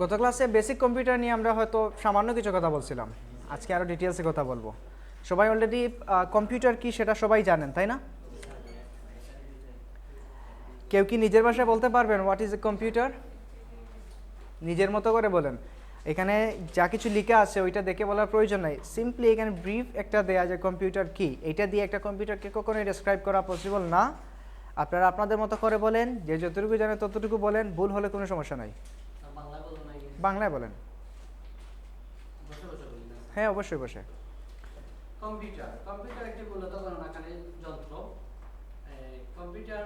গত ক্লাসে basic computer নিয়ে আমরা হয়তো সামান্য কিছু কথা বলছিলাম, আজকে আরও ডিটেলসে কথা বলবো। সবাই অলরেডি কম্পিউটার কি সেটা সবাই জানেন, তাই না? কেউ কি নিজের ভাষায় বলতে পারবেন হোয়াট ইজ এ কম্পিউটার? নিজের মতো করে বলেন। এখানে যা কিছু লেখা আছে ওইটা দেখে বলার প্রয়োজন নাই, সিম্পলি এখানে ব্রিফ একটা দেয়া যে কম্পিউটার কি, এইটা দিয়ে একটা কম্পিউটারকে কখনোই ডেসক্রাইব করা পসিবল না। আপনারা আপনাদের মতো করে বলেন, যে যতটুকু জানেন ততটুকু বলেন, ভুল হলে কোনো সমস্যা নাই। বাংলায় বলেন। হ্যাঁ, অবশ্যই বসে। কম্পিউটার একটি মূলত গণনাকারী যন্ত্র। কম্পিউটার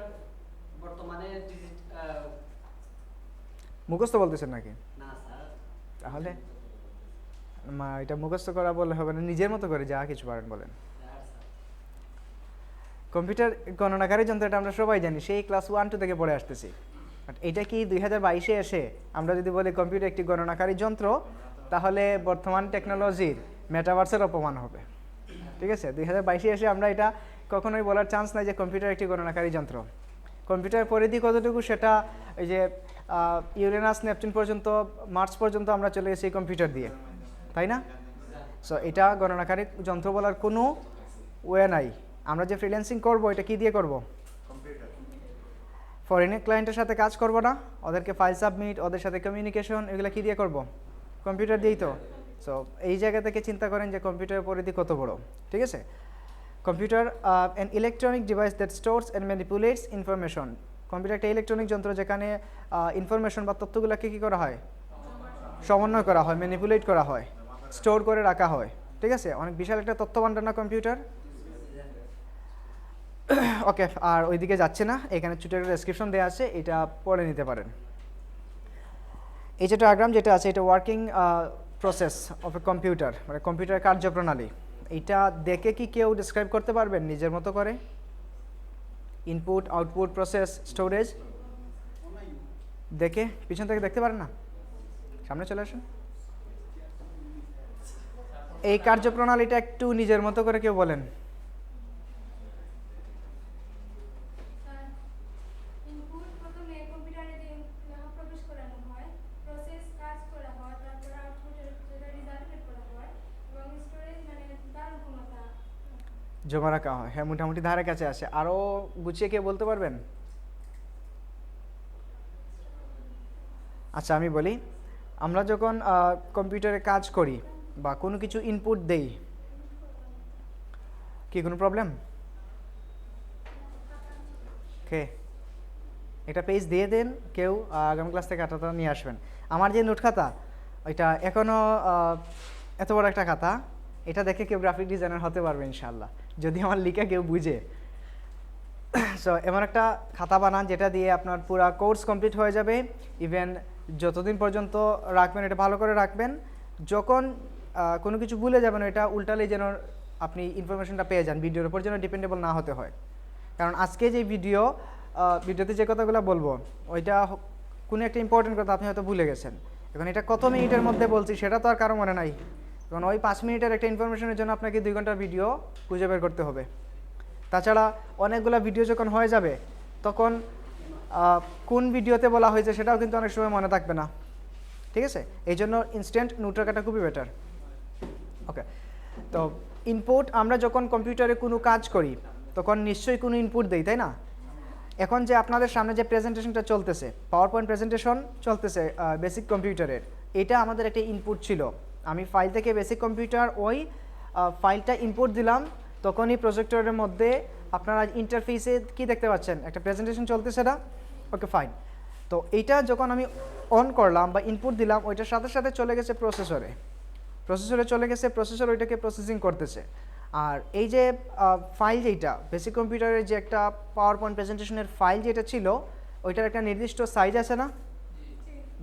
বর্তমানে মুখস্থ বলতেছেন নাকি? না স্যার। তাহলে এটা মুখস্থ করা বললে হবে না, নিজের মতো করে যা কিছু পারেন বলেন। কম্পিউটার গণনাকারী যন্ত্রটা আমরা সবাই জানি, সেই ক্লাস 1-2 থেকে পড়ে আসতেছি। বাট এটা কি 2022-এ এসে আমরা যদি বলি কম্পিউটার একটি গণনাকারী যন্ত্র, তাহলে বর্তমান টেকনোলজির মেটাভার্সের অপমান হবে। ঠিক আছে, 2022-এ এসে আমরা এটা কখনোই বলার চান্স নাই যে কম্পিউটার একটি গণনাকারী যন্ত্র। কম্পিউটারের পরিধি কতটুকু সেটা এই যে ইউরেনাস নেপচুন পর্যন্ত, মার্স পর্যন্ত আমরা চলে গেছি কম্পিউটার দিয়ে, তাই না? সো এটা গণনাকারী যন্ত্র বলার কোনো ওয়ে নাই। আমরা যে ফ্রিল্যান্সিং করবো এটা কি দিয়ে করব? ফরেনের ক্লায়েন্টের সাথে কাজ করব না, ওদেরকে ফাইল সাবমিট, ওদের সাথে কমিউনিকেশন, এগুলো কি দিয়ে করব? কম্পিউটার দিয়েই তো। সো এই জায়গা থেকে চিন্তা করেন যে কম্পিউটারের পরিধি কত বড়। ঠিক আছে, computer an electronic device that stores and manipulates information. Computer একটা ইলেকট্রনিক যন্ত্র যেখানে ইনফরমেশন বা তথ্যগুলোকে কী করা হয়? সমন্বয় করা হয়, ম্যানিপুলেট করা হয়, স্টোর করে রাখা হয়। ঠিক আছে, অনেক বিশাল একটা তথ্য ভান্ডার না কম্পিউটার? ওকে, আর ওইদিকে যাচ্ছে না, এখানে ছোটো একটা ডেসক্রিপশন দেওয়া আছে, এটা পড়ে নিতে পারেন। এই যে ডায়াগ্রাম যেটা আছে, এটা working process of a computer, মানে কম্পিউটারের কার্যপ্রণালী। এটা দেখে কি কেউ ডিসক্রাইব করতে পারবেন নিজের মতো করে? ইনপুট, আউটপুট, প্রসেস, স্টোরেজ দেখে পিছন থেকে দেখতে পারেন না? সামনে চলে আসুন। এই কার্যপ্রণালীটা একটু নিজের মতো করে কেউ বলেন। জমা রাখা হয়, হ্যাঁ, মোটামুটি ধারে কাছে আসে। আরও গুছিয়ে কে বলতে পারবেন? আচ্ছা, আমি বলি, আমরা যখন কম্পিউটারে কাজ করি বা কোনো কিছু ইনপুট দেই, কি কোনো প্রবলেম? কে এটা পেজ দিয়ে দেন, কেউ আগামী ক্লাস থেকে খাতাটা নিয়ে আসবেন। আমার যে নোট খাতা, ওইটা এখনও এত বড় একটা খাতা, এটা দেখে কেউ গ্রাফিক ডিজাইনার হতে পারবে ইনশাআল্লাহ, যদি আমার লিখা কেউ বুঝে। সো এমন একটা খাতা বানান যেটা দিয়ে আপনার পুরো কোর্স কমপ্লিট হয়ে যাবে। ইভেন যতদিন পর্যন্ত রাখবেন এটা ভালো করে রাখবেন, যখন কোনো কিছু ভুলে যাবেন এটা উল্টালেই যেন আপনি ইনফরমেশনটা পেয়ে যান, ভিডিওর উপর যেন ডিপেন্ডেবল না হতে হয়। কারণ আজকে যে ভিডিওতে যে কথাগুলো বলবো, ওইটা কোনো একটা ইম্পর্টেন্ট কথা আপনি হয়তো ভুলে গেছেন। এখন এটা কত মিনিটের মধ্যে বলছি সেটা তো আর কারো মনে নাই, কারণ ওই 5 মিনিটের একটা ইনফরমেশনের জন্য আপনাকে 2 ঘন্টার ভিডিও খুঁজে বের করতে হবে। তাছাড়া অনেকগুলো ভিডিও যখন হয়ে যাবে, তখন কোন ভিডিওতে বলা হয়েছে সেটাও কিন্তু অনেক সময় মনে থাকবে না। ঠিক আছে, এই জন্য ইনস্ট্যান্ট নোট রাখাটা খুবই বেটার। ওকে, তো ইনপুট, আমরা যখন কম্পিউটারে কোনো কাজ করি তখন নিশ্চয়ই কোনো ইনপুট দেই, তাই না? এখন যে আপনাদের সামনে যে প্রেজেন্টেশনটা চলতেছে, পাওয়ার পয়েন্ট প্রেজেন্টেশন চলতেছে বেসিক কম্পিউটারের, এটা আমাদের একটা ইনপুট ছিল। আমি ফাইল থেকে বেসিক কম্পিউটার ওই ফাইলটা ইনপুট দিলাম, তখনই প্রজেক্টরের মধ্যে আপনারা ইন্টারফেসে কি দেখতে পাচ্ছেন? একটা প্রেজেন্টেশন চলতেছে না? ওকে, ফাইন। তো এইটা যখন আমি অন করলাম বা ইনপুট দিলাম, ওইটার সাথে সাথে চলে গেছে প্রসেসরে চলে গেছে, প্রসেসর ওইটাকে প্রসেসিং করতেছে। আর এই যে ফাইল, যেটা বেসিক কম্পিউটারের যে একটা পাওয়ার পয়েন্ট প্রেজেন্টেশনের ফাইল যেটা ছিল, ওইটার একটা নির্দিষ্ট সাইজ আছে না?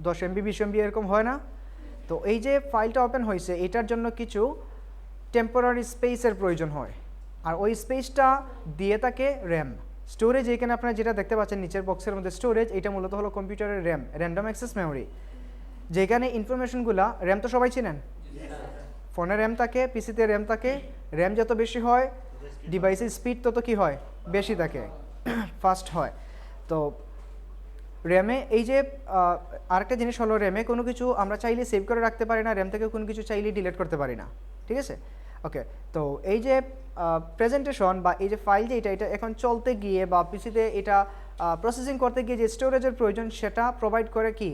10 MB 20 MB এরকম হয় না? তো এই যে ফাইলটা ওপেন হয়েছে, এটার জন্য কিছু টেম্পোরারি স্পেসের প্রয়োজন হয়, আর ওই স্পেসটা দিয়ে থাকে র্যাম। স্টোরেজ, এখানে আপনারা যেটা দেখতে পাচ্ছেন নিচের বক্সের মধ্যে স্টোরেজ, এটা মূলত হলো কম্পিউটারের র্যাম, র্যান্ডম অ্যাক্সেস মেমোরি, যেখানে ইনফরমেশনগুলো, র্যাম তো সবাই চিনেন, ফোনে র্যাম থাকে, পিসিতে র্যাম থাকে। র্যাম যত বেশি হয়, ডিভাইসের স্পিড তত কি হয়? বেশি থাকে, ফাস্ট হয়। তো র্যামে এই যে আরেকটা জিনিস হলো, র্যামে কোনো কিছু আমরা চাইলে সেভ করে রাখতে পারি না, র্যাম থেকে কোনো কিছু চাইলে ডিলিট করতে পারি না, ঠিক আছে? ওকে, তো এই যে প্রেজেন্টেশন বা এই যে ফাইল যে এটা এখন চলতে গিয়ে বা পিসিতে এটা প্রসেসিং করতে গিয়ে যে স্টোরেজের প্রয়োজন সেটা প্রোভাইড করে কি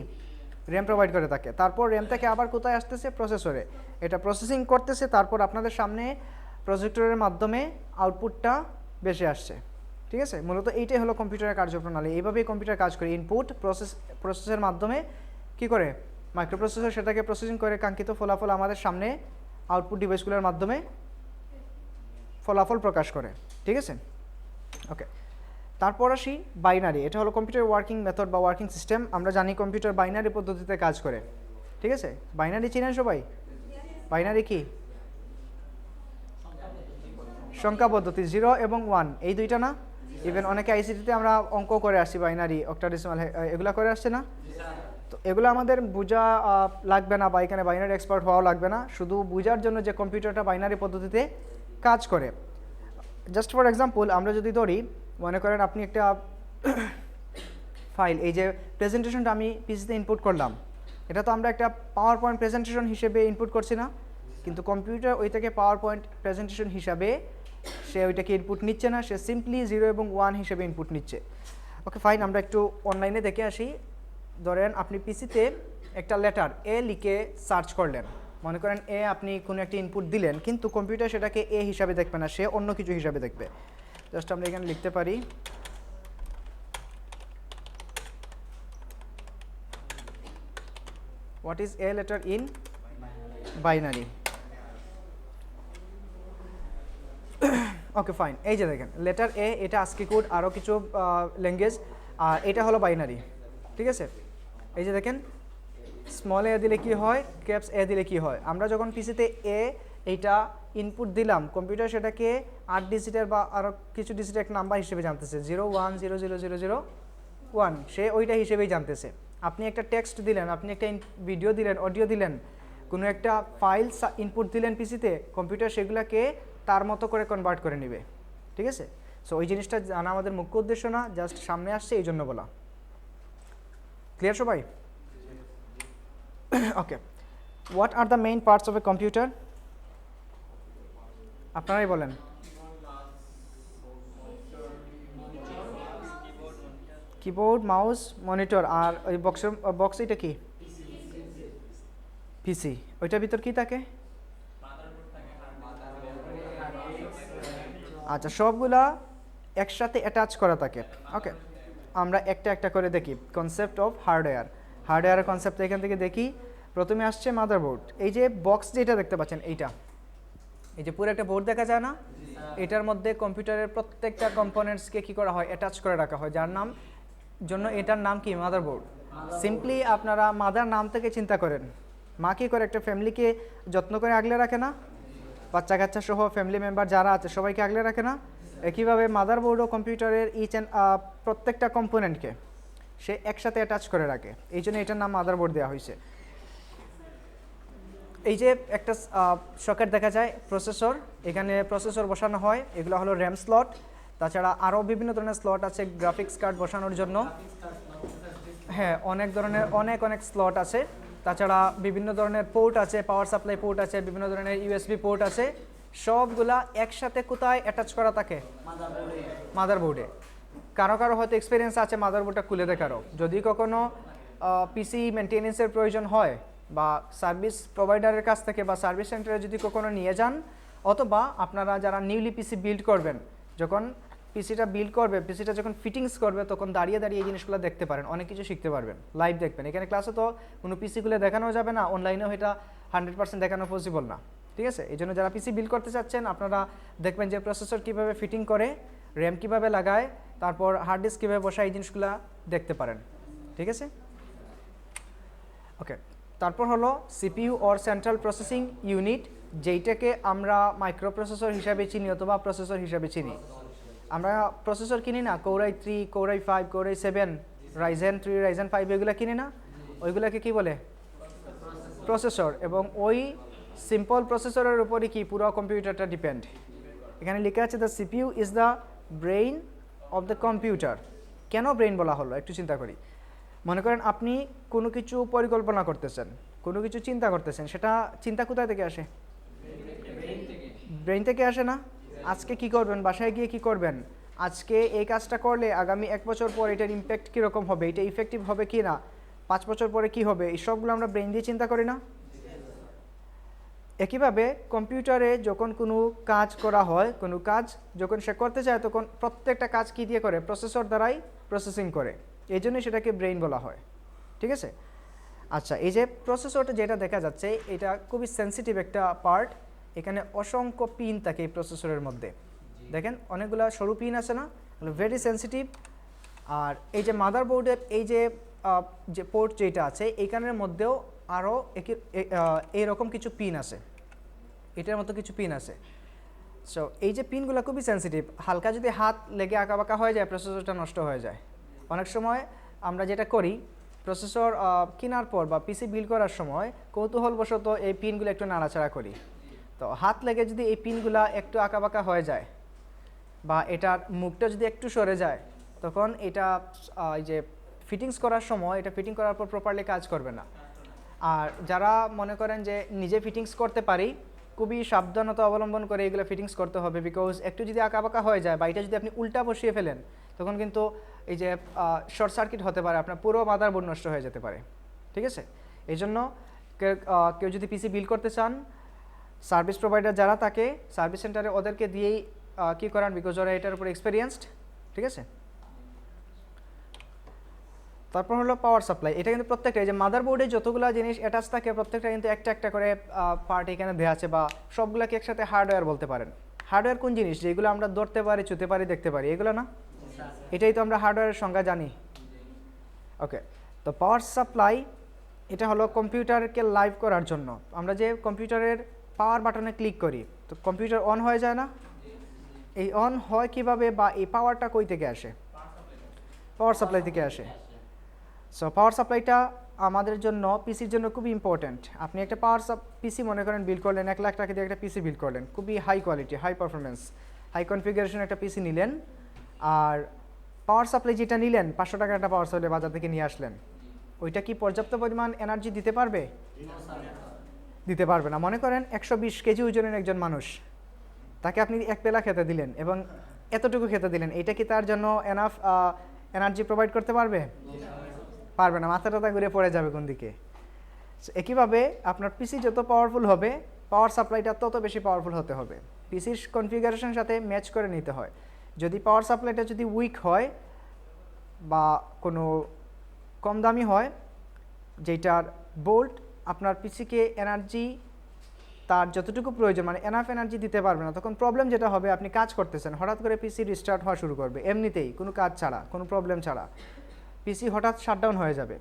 র্যাম প্রোভাইড করে থাকে। তারপর র্যাম থেকে আবার কোথায় আসতেছে? প্রসেসরে, এটা প্রসেসিং করতেছে, তারপর আপনাদের সামনে প্রজেক্টরের মাধ্যমে আউটপুটটা বেশি আসছে, ঠিক আছে? মূলত এইটাই হলো কম্পিউটারের কার্যপ্রণালী। এইভাবেই কম্পিউটার কাজ করে, ইনপুট প্রসেসের মাধ্যমে কি করে মাইক্রোপ্রসেসর সেটাকে প্রসেসিং করে কাঙ্ক্ষিত ফলাফল আমাদের সামনে আউটপুট ডিভাইসগুলোর মাধ্যমে ফলাফল প্রকাশ করে, ঠিক আছে? ওকে, তারপর আসি বাইনারি। এটা হলো কম্পিউটার ওয়ার্কিং মেথড বা ওয়ার্কিং সিস্টেম। আমরা জানি কম্পিউটার বাইনারি পদ্ধতিতে কাজ করে, ঠিক আছে? বাইনারি চিনেন সবাই? বাইনারি কি? সংখ্যা পদ্ধতি, 0 এবং 1 এই দুইটা না? ইভেন অনেকে আইসিটিতে আমরা অঙ্ক করে আসছি, বাইনারি, অক্টাডেসিমাল, এগুলা করে আসছে না? তো এগুলো আমাদের বোঝা লাগবে না বা এখানে বাইনারি এক্সপার্ট হওয়াও লাগবে না, শুধু বোঝার জন্য যে কম্পিউটারটা বাইনারি পদ্ধতিতে কাজ করে। জাস্ট ফর এক্সাম্পল, আমরা যদি ধরি, মনে করেন আপনি একটা ফাইল, এই যে প্রেজেন্টেশনটা আমি পিসিতে ইনপুট করলাম, এটা তো আমরা একটা পাওয়ার পয়েন্ট প্রেজেন্টেশন হিসেবে ইনপুট করছি না? কিন্তু কম্পিউটার ওই থেকে পাওয়ার পয়েন্ট প্রেজেন্টেশন হিসাবে সে ওইটাকে ইনপুট নিচ্ছে না, সে সিম্পলি 0 এবং 1 হিসেবে ইনপুট নিচ্ছে। ওকে ফাইন, আমরা একটু অনলাইনে দেখে আসি। ধরেন আপনি পিসিতে একটা লেটার এ লিখে সার্চ করলেন, মনে করেন এ আপনি কোনো একটা ইনপুট দিলেন, কিন্তু কম্পিউটার সেটাকে এ হিসাবে দেখবে না, সে অন্য কিছু হিসাবে দেখবে। জাস্ট আমরা এখানে লিখতে পারি what is a letter in binary. Okay fine, এই যে দেখেন লেটার এ, এটা আস্কি কোড, আরও কিছু ল্যাঙ্গুয়েজ, আর এটা হলো বাইনারি, ঠিক আছে? এই যে দেখেন স্মল এ দিলে কি হয়, ক্যাপস এ দিলে কি হয়। আমরা যখন পিসিতে এ এইটা ইনপুট দিলাম, কম্পিউটার সেটাকে 8 ডিজিটের বা আরও কিছু ডিজিটের এক নাম্বার হিসেবে জানতেছে, 01000001, সে ওইটা হিসেবেই জানতেছে। আপনি একটা টেক্সট দিলেন, আপনি একটা ভিডিও দিলেন, অডিও দিলেন, কোনো একটা ফাইল ইনপুট দিলেন পিসিতে, কম্পিউটার সেগুলোকে তার মতো করে কনভার্ট করে নেবে, ঠিক আছে? সো ওই জিনিসটা জানা আমাদের মুখ্য উদ্দেশ্য না, জাস্ট সামনে আসছে এই জন্য বলা। ক্লিয়ার সবাই? Okay, what are the main parts of a computer? আপনারাই বলেন। কিবোর্ড, মাউস, মনিটর, আর ওই বক্স এটা কি? পিসি। ওইটার ভিতর কি থাকে? আচ্ছা, সবগুলা একসাথে অ্যাটাচ করা থাকে। ওকে, আমরা একটা একটা করে দেখি। কনসেপ্ট অফ হার্ডওয়্যারের কনসেপ্ট এখান থেকে দেখি। প্রথমে আসছে মাদারবোর্ড। এই যে বক্স যেটা দেখতে পাচ্ছেন, এইটা, এই যে পুরো একটা বোর্ড দেখা যায় না, এটার মধ্যে কম্পিউটারের প্রত্যেকটা কম্পোনেন্টসকে কী করা হয়, অ্যাটাচ করে রাখা হয়, যার নাম জন্য এটার নাম কি? মাদারবোর্ড। সিম্পলি আপনারা মাদার নাম থেকে চিন্তা করেন, মা কী করে একটা ফ্যামিলিকে যত্ন করে আগলে রাখে না? বাচ্চা কাচ্চা সহ ফ্যামিলি মেম্বার যারা আছে সবাইকে আগলে রাখে না? একইভাবে মাদারবোর্ড ও কম্পিউটারের ইচ অ্যান্ড প্রত্যেকটা কম্পোনেন্টকে সে একসাথে অ্যাটাচ করে রাখে, এই জন্য এটার নাম মাদারবোর্ড দেওয়া হয়েছে। এই যে একটা সকেট দেখা যায়, প্রসেসর, এখানে প্রসেসর বসানো হয়, এগুলো হলো র্যাম স্লট। তাছাড়া আরও বিভিন্ন ধরনের স্লট আছে গ্রাফিক্স কার্ড বসানোর জন্য, হ্যাঁ অনেক ধরনের অনেক স্লট আছে। তাছাড়া বিভিন্ন ধরনের পোর্ট আছে, পাওয়ার সাপ্লাই পোর্ট আছে, বিভিন্ন ধরনের ইউএসবি পোর্ট আছে, সবগুলা একসাথে কোথায় অ্যাটাচ করা থাকে? মাদারবোর্ডে। কারো কারো হয়তো এক্সপিরিয়েন্স আছে মাদারবোর্ডটা খুলে দেখারও, যদি কখনো পিসি মেনটেনেন্সের প্রয়োজন হয় বা সার্ভিস প্রোভাইডারের কাছ থেকে বা সার্ভিস সেন্টারে যদি কখনো নিয়ে যান, অথবা আপনারা যারা নিউলি পিসি বিল্ড করবেন, যখন পিসিটা বিল্ড করবে, পিসিটা যখন ফিটিংস করবে, তখন দাঁড়িয়ে দাঁড়িয়ে এই জিনিসগুলো দেখতে পারেন, অনেক কিছু শিখতে পারবেন, লাইভ দেখবেন। এখানে ক্লাসে তো কোনো পিসিগুলো দেখানো যাবে না, অনলাইনেও এটা 100% দেখানো পসিবল না, ঠিক আছে? এই জন্য যারা পিসি বিল্ড করতে চাচ্ছেন, আপনারা দেখবেন যে প্রসেসর কীভাবে ফিটিং করে, র্যাম কীভাবে লাগায়, তারপর হার্ড ডিস্ক কীভাবে বসায়, এই জিনিসগুলো দেখতে পারেন, ঠিক আছে? ওকে, তারপর হলো CPU or central processing unit, যেইটাকে আমরা মাইক্রোপ্রসেসর হিসাবে চিনি অথবা প্রসেসর হিসাবে চিনি। আমরা প্রসেসর কিনি না, core i 3, core i 5, core i 7, Ryzen 3, Ryzen 5, এগুলো কিনি না, ওইগুলোকে কি বলে? প্রসেসর। এবং ওই সিম্পল প্রসেসরের উপরই কি পুরো কম্পিউটারটা ডিপেন্ড। এখানে লেখা আছে the CPU is the brain of the computer. কেন ব্রেইন বলা হলো একটু চিন্তা করি। মনে করেন আপনি কোনো কিছু পরিকল্পনা করতেছেন, কোনো কিছু চিন্তা করতেছেন, সেটা চিন্তা কোথায় থেকে আসে? ব্রেইন থেকে আসে না? আজকে কি করবেন, বাসায় গিয়ে কি করবেন, আজকে এই কাজটা করলে আগামী 1 বছর পর এটার ইম্প্যাক্ট কীরকম হবে, এটা ইফেক্টিভ হবে কি না, 5 বছর পরে কি হবে, এই সবগুলো আমরা ব্রেইন দিয়ে চিন্তা করি না? একইভাবে কম্পিউটারে যখন কোনো কাজ করা হয়, কোনো কাজ যখন সে করতে চায়, তখন প্রত্যেকটা কাজ কী দিয়ে করে? প্রসেসর দ্বারাই প্রসেসিং করে, এই জন্যই সেটাকে ব্রেইন বলা হয়। ঠিক আছে? আচ্ছা, এই যে প্রসেসরটা যেটা দেখা যাচ্ছে, এটা খুবই সেন্সিটিভ একটা পার্ট। এখানে অসংখ্য পিন থাকে এই প্রসেসরের মধ্যে। দেখেন অনেকগুলো সরু পিন আছে না, ভেরি সেন্সিটিভ। আর এই যে মাদারবোর্ডের এই যে পোর্ট যেটা আছে, এইখানের মধ্যেও আরও এইরকম কিছু পিন আছে, এটার মতো কিছু পিন আছে। সো এই যে পিনগুলো খুবই সেন্সিটিভ, হালকা যদি হাত লেগে আঁকাবাঁকা হয়ে যায়, প্রসেসরটা নষ্ট হয়ে যায়। অনেক সময় আমরা যেটা করি, প্রসেসর কেনার পর বা পিসি বিল্ড করার সময় কৌতূহলবশত এই পিনগুলো একটু নাড়াচাড়া করি। তো হাত লেগে যদি এই পিনগুলো একটু আঁকাবাঁকা হয়ে যায় বা এটার মুখটা যদি একটু সরে যায়, তখন এটা এই যে ফিটিংস করার সময়, এটা ফিটিং করার পর প্রপারলি কাজ করবে না। আর যারা মনে করেন যে নিজে ফিটিংস করতে পারি, খুবই সাবধানতা অবলম্বন করে এগুলো ফিটিংস করতে হবে, বিকজ একটু যদি আঁকাবাঁকা হয়ে যায় বা এটা যদি আপনি উল্টা বসিয়ে ফেলেন, তখন কিন্তু এই যে শর্ট সার্কিট হতে পারে, আপনার পুরো মাদারবোর্ড নষ্ট হয়ে যেতে পারে। ঠিক আছে? এই জন্য কেউ যদি পিসি বিল্ড করতে চান, সার্ভিস প্রোভাইডার যারা থাকে সার্ভিস সেন্টারে, ওদেরকে দিয়েই কী করান, বিকজ ওরা এটার উপর এক্সপিরিয়েন্সড। ঠিক আছে? তারপর হলো পাওয়ার সাপ্লাই। এটা কিন্তু প্রত্যেকটা এই যে মাদারবোর্ডে যতগুলো জিনিস অ্যাটাচ থাকে, প্রত্যেকটা কিন্তু একটা একটা করে পার্ট এখানে দেওয়া আছে, বা সবগুলোকে একসাথে হার্ডওয়্যার বলতে পারেন। হার্ডওয়্যার কোন জিনিস? যেগুলো আমরা ধরতে পারি, ছুঁতে পারি, দেখতে পারি, এগুলো না? এটাই তো আমরা হার্ডওয়্যারের সংজ্ঞা জানি। ওকে, তো পাওয়ার সাপ্লাই এটা হলো কম্পিউটারকে লাইভ করার জন্য। আমরা যে কম্পিউটারের পাওয়ার বাটনে ক্লিক করি, তো কম্পিউটার অন হয়ে যায় না? এই অন হয় কিভাবে, বা এই পাওয়ারটা কই থেকে আসে? পাওয়ার সাপ্লাই থেকে আসে। সো পাওয়ার সাপ্লাইটা আমাদের জন্য, পিসির জন্য খুবই ইম্পর্ট্যান্ট। আপনি একটা পিসি মনে করেন বিল্ড করলেন, 1 লাখ টাকা দিয়ে একটা পিসি বিল্ড করলেন, খুবই high quality, high performance, high configuration একটা পিসি নিলেন, আর পাওয়ার সাপ্লাই যেটা নিলেন 500 টাকার একটা পাওয়ার সাপ্লাই বাজার থেকে নিয়ে আসলেন, ওইটা কি পর্যাপ্ত পরিমাণ এনার্জি দিতে পারবে? দিতে পারবে না। মনে করেন 120 কেজি ওজনের একজন মানুষ, তাকে আপনি 1 পেলা খেতে দিলেন এবং এতটুকু খেতে দিলেন, এটা কি তার জন্য এনাফ এনার্জি প্রোভাইড করতে পারবে? পারবে না, মাথাটা ঘুরে পড়ে যাবে কোন দিকে। একইভাবে আপনার পিসি যত পাওয়ারফুল হবে, পাওয়ার সাপ্লাইটা তত বেশি পাওয়ারফুল হতে হবে। পিসির কনফিগারেশনের সাথে ম্যাচ করে নিতে হয়। যদি পাওয়ার সাপ্লাইটা যদি উইক হয় বা কোনো কম দামি হয়, যেটার বোল্ট আপনার পিসিকে এনার্জি তার যতটুকু প্রয়োজন, মানে এনাফ এনার্জি দিতে পারবে না, তখন প্রবলেম যেটা হবে, আপনি কাজ করতেছেন, হঠাৎ করে পিসি রিস্টার্ট হওয়া শুরু করবে, এমনিতেই কোনো কাজ ছাড়া, কোনো প্রবলেম ছাড়া পিসি হঠাৎ শাটডাউন হয়ে যাবে।